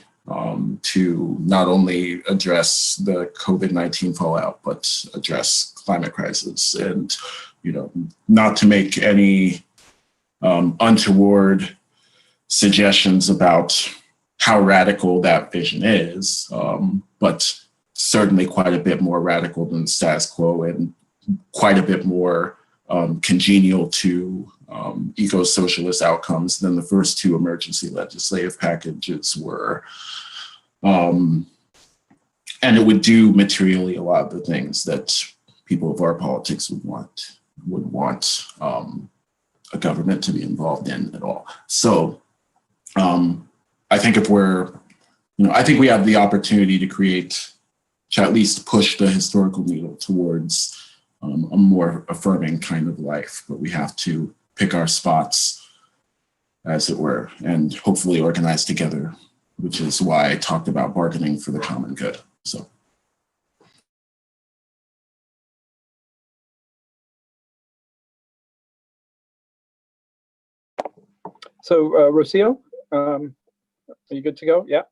to not only address the COVID-19 fallout, but address climate crisis, and not to make any untoward suggestions about how radical that vision is, but certainly quite a bit more radical than the status quo, and quite a bit more congenial to eco-socialist outcomes than the first two emergency legislative packages were. And it would do materially a lot of the things that people of our politics would want a government to be involved in at all. So I think I think we have the opportunity to at least push the historical needle towards a more affirming kind of life, but we have to pick our spots, as it were, and hopefully organize together, which is why I talked about bargaining for the common good. So Rocio, are you good to go? Yeah.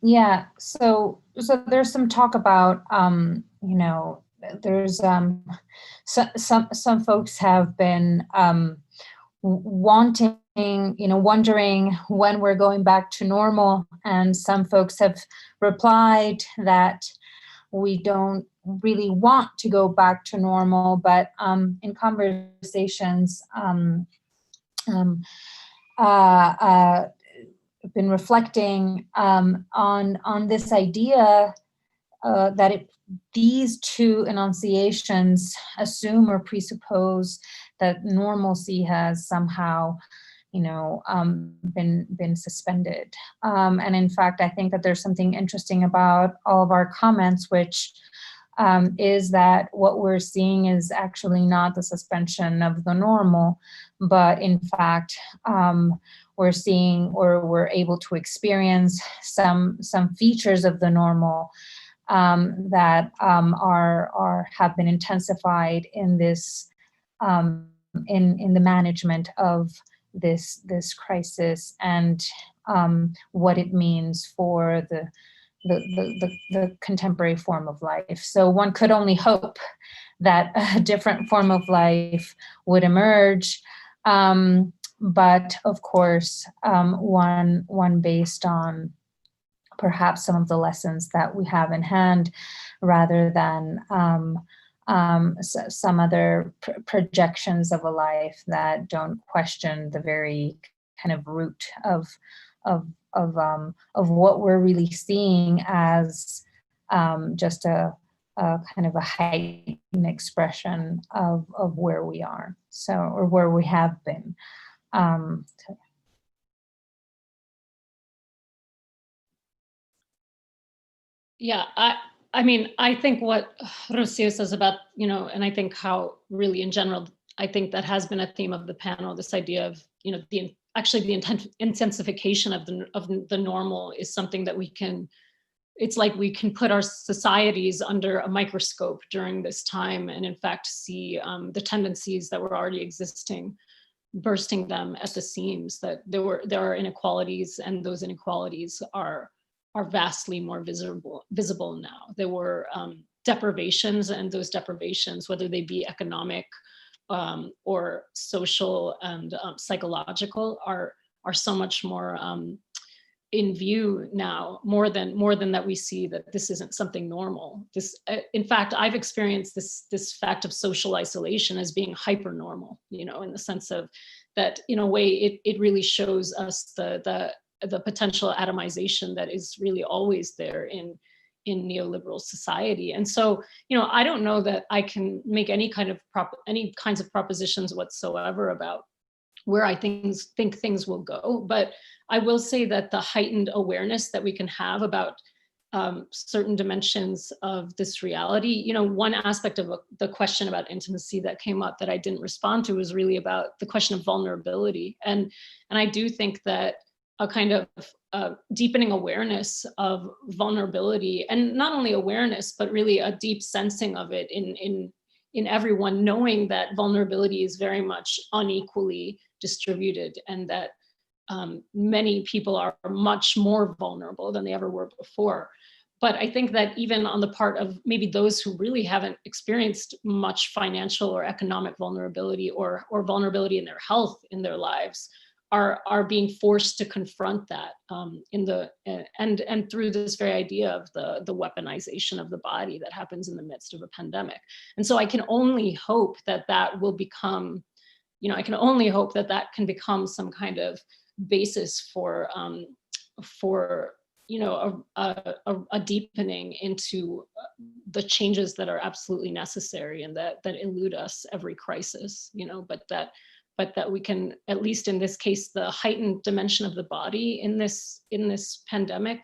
Yeah. So there's some talk about there's some folks have been wondering when we're going back to normal, and some folks have replied that we don't really want to go back to normal, but in conversations, been reflecting on this idea that these two enunciations assume or presuppose that normalcy has somehow, been suspended. And in fact, I think that there's something interesting about all of our comments, which is that what we're seeing is actually not the suspension of the normal, but in fact, we're seeing, or we're able to experience some features of the normal that have been intensified in this in the management of this crisis, and what it means for the contemporary form of life. So one could only hope that a different form of life would emerge. But of course, one based on perhaps some of the lessons that we have in hand, rather than some other projections of a life that don't question the very kind of root of what we're really seeing as just a kind of a heightened expression of where we are, or where we have been. Yeah, I mean, I think what Rocio says about, and I think how really in general, I think that has been a theme of the panel, this idea of, the intensification of the normal is something that it's like we can put our societies under a microscope during this time, and in fact see the tendencies that were already existing, bursting them at the seams, that there are inequalities, and those inequalities are vastly more visible now. There were deprivations, and those deprivations, whether they be economic or social and psychological, are so much more in view now, more than that we see that this isn't something normal. This, in fact, I've experienced this fact of social isolation as being hyper normal, in the sense of that, in a way, it really shows us the potential atomization that is really always there in neoliberal society. And so, I don't know that I can make any kinds of propositions whatsoever about where I think things will go. But I will say that the heightened awareness that we can have about certain dimensions of this reality, one aspect of the question about intimacy that came up that I didn't respond to was really about the question of vulnerability. And I do think that a kind of deepening awareness of vulnerability, and not only awareness, but really a deep sensing of it in everyone, knowing that vulnerability is very much unequally distributed, and that many people are much more vulnerable than they ever were before. But I think that even on the part of maybe those who really haven't experienced much financial or economic vulnerability, or vulnerability in their health in their lives, are being forced to confront that and through this very idea of the weaponization of the body that happens in the midst of a pandemic. And so I can only hope that will become, I can only hope that can become some kind of basis for a deepening into the changes that are absolutely necessary, and that elude us every crisis, but that we can, at least in this case, the heightened dimension of the body in this pandemic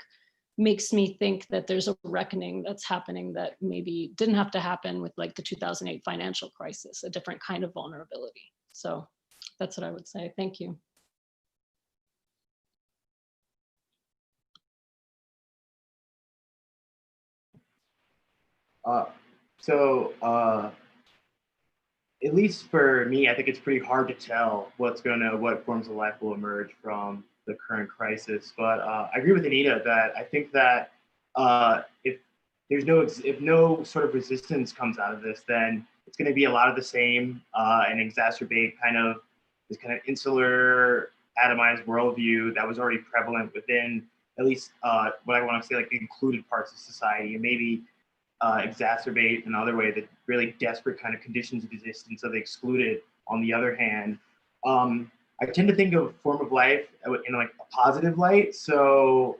makes me think that there's a reckoning that's happening that maybe didn't have to happen with like the 2008 financial crisis, a different kind of vulnerability. So that's what I would say. Thank you. At least for me, I think it's pretty hard to tell what forms of life will emerge from the current crisis. But I agree with Anita that I think that if no sort of resistance comes out of this, then it's going to be a lot of the same and exacerbate this kind of insular, atomized worldview that was already prevalent within at least what I want to say like the included parts of society, and maybe exacerbate another way, the really desperate kind of conditions of existence of the excluded on the other hand. I tend to think of a form of life in like a positive light. So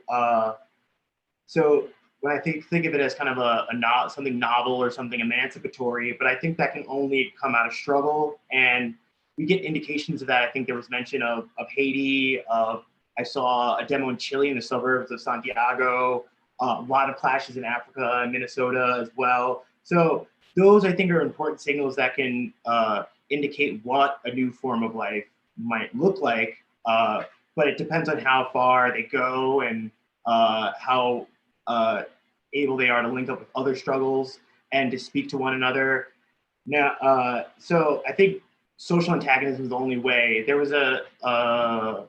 when I think of it as kind of something novel or something emancipatory, but I think that can only come out of struggle. And we get indications of that. I think there was mention of Haiti. I saw a demo in Chile in the suburbs of Santiago. A lot of clashes in Africa and Minnesota as well. So those I think are important signals that can indicate what a new form of life might look like. But it depends on how far they go and how able they are to link up with other struggles and to speak to one another. Now, so I think social antagonism is the only way. I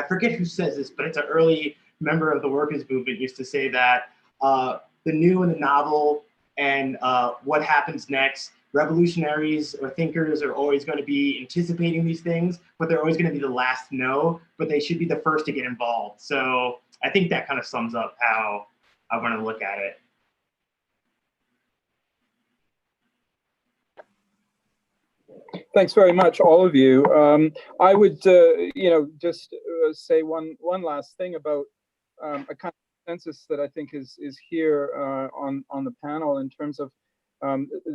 forget who says this, but it's an early member of the workers' movement used to say that the new and the novel and what happens next, revolutionaries or thinkers are always going to be anticipating these things, but they're always going to be the last to know, but they should be the first to get involved. So I think that kind of sums up how I want to look at it. Thanks very much, all of you. I would, just say one last thing about a kind of consensus that I think is here on the panel in terms of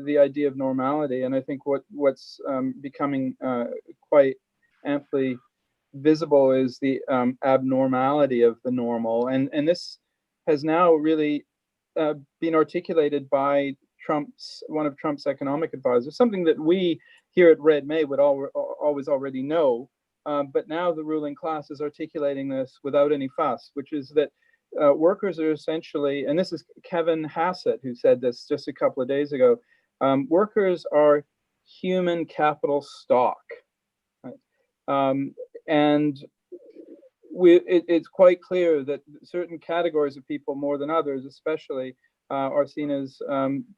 the idea of normality. And I think what's becoming quite amply visible is the abnormality of the normal. And this has now really been articulated by one of Trump's economic advisors, something that we here at Red May would always already know. But now the ruling class is articulating this without any fuss, which is that workers are essentially, and this is Kevin Hassett who said this just a couple of days ago, workers are human capital stock. Right? And it's quite clear that certain categories of people more than others, especially, are seen as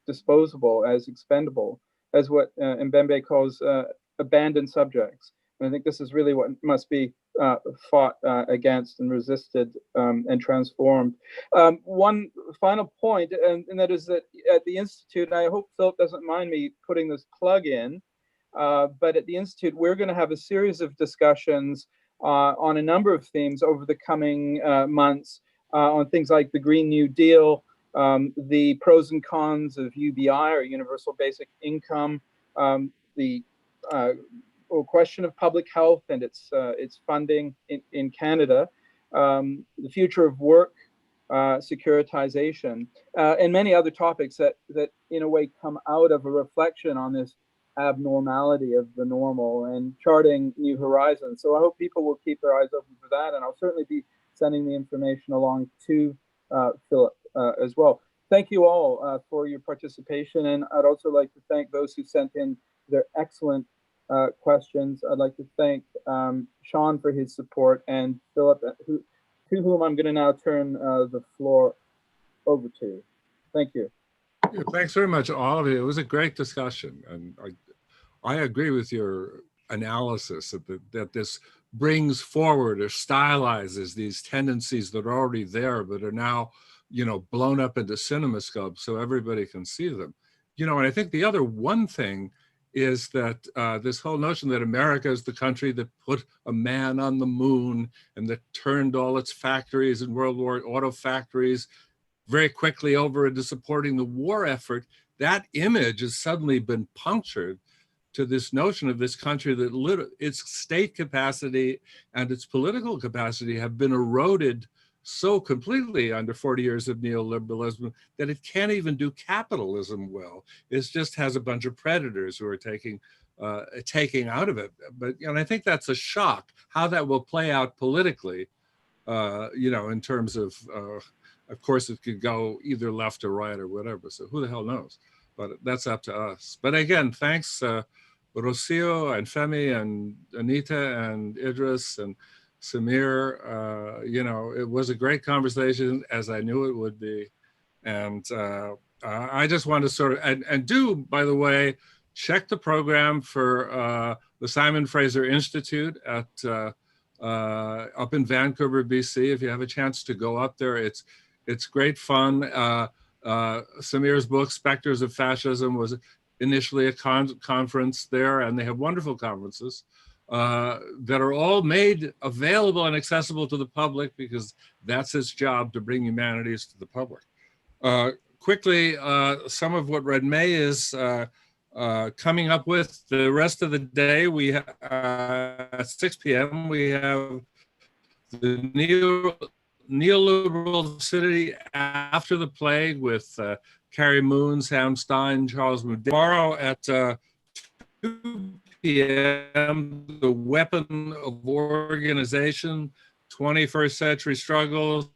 disposable, as expendable, as what Mbembe calls abandoned subjects. And I think this is really what must be fought against and resisted and transformed. One final point, and that is that at the Institute, and I hope Philip doesn't mind me putting this plug in, but at the Institute, we're going to have a series of discussions on a number of themes over the coming months on things like the Green New Deal, the pros and cons of UBI, or Universal Basic Income, the question of public health and its funding in Canada, the future of work, securitization, and many other topics that in a way come out of a reflection on this abnormality of the normal and charting new horizons. So I hope people will keep their eyes open for that, and I'll certainly be sending the information along to Philip as well. Thank you all for your participation, and I'd also like to thank those who sent in their excellent questions. I'd like to thank Sean for his support, and Philip, to whom I'm going to now turn the floor over to. Thank you. Yeah, thanks very much, all of you. It was a great discussion, and I agree with your analysis that this brings forward or stylizes these tendencies that are already there, but are now, blown up into cinemascope so everybody can see them. And I think the other one thing is that this whole notion that America is the country that put a man on the moon and that turned all its factories and World War auto factories very quickly over into supporting the war effort, that image has suddenly been punctured to this notion of this country that its state capacity and its political capacity have been eroded so completely under 40 years of neoliberalism that it can't even do capitalism well. It just has a bunch of predators who are taking out of it. But I think that's a shock how that will play out politically. In terms of course, it could go either left or right or whatever. So who the hell knows? But that's up to us. But again, thanks, Rocio and Femi and Anita and Idris and Samir. It was a great conversation, as I knew it would be. And I just want to sort of, and do, by the way, check the program for the Simon Fraser Institute at up in Vancouver, BC. If you have a chance to go up there, it's great fun. Samir's book, Specters of Fascism, was initially a conference there, and they have wonderful conferences that are all made available and accessible to the public, because that's its job, to bring humanities to the public. Quickly, some of what Red May is coming up with the rest of the day. We at 6 p.m. we have the neoliberal city after the plague with Carrie Moon, Sam Stein, Charles Moody. Tomorrow at 2 p.m. the weapon of organization, 21st century struggles,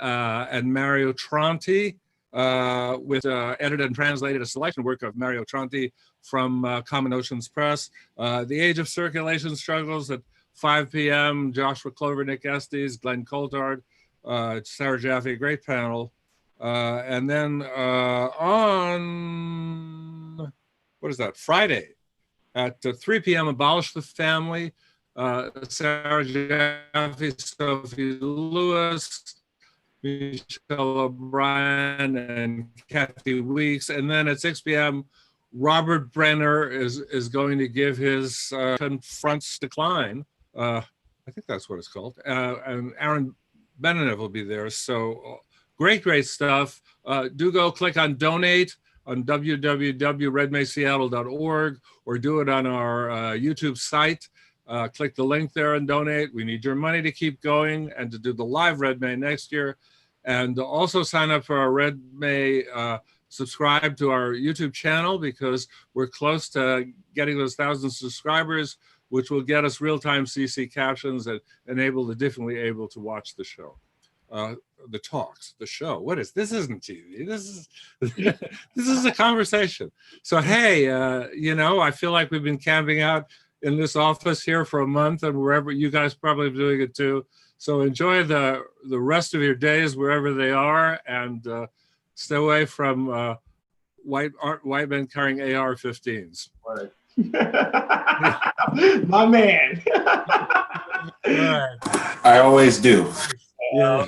and Mario Tronti, with edited and translated a selection work of Mario Tronti from Common Oceans Press. The Age of Circulation Struggles at 5 p.m. Joshua Clover, Nick Estes, Glenn Coulthard, Sarah Jaffe, great panel. And then on, what is that, Friday at 3 p.m. Abolish the Family, Sarah Jaffe, Sophie Lewis, Michelle O'Brien, and Kathy Weeks. And then at 6 p.m., Robert Brenner is going to give his Confronts Decline. I think that's what it's called. And Aaron Benedict will be there. So great stuff. Do go click on donate on www.redmayseattle.org, or do it on our YouTube site. Click the link there and donate. We need your money to keep going and to do the live Red May next year. And also sign up for our Red May, subscribe to our YouTube channel, because we're close to getting those 1,000 subscribers, which will get us real-time CC captions and enable the differently able to watch the show. The talks, the show. What is this? Isn't TV. This is a conversation. So hey, you know, I feel like we've been camping out in this office here for a month, and wherever you guys probably doing it too. So enjoy the rest of your days wherever they are, and stay away from white men carrying AR-15s. Right. My man. Right. I always do. Yeah.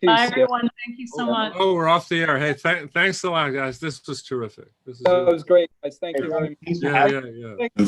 Bye, everyone. Thank you so much. Oh, we're off the air. Hey, thanks a lot, guys. This was terrific. That was great, guys. Thank you very much. Yeah.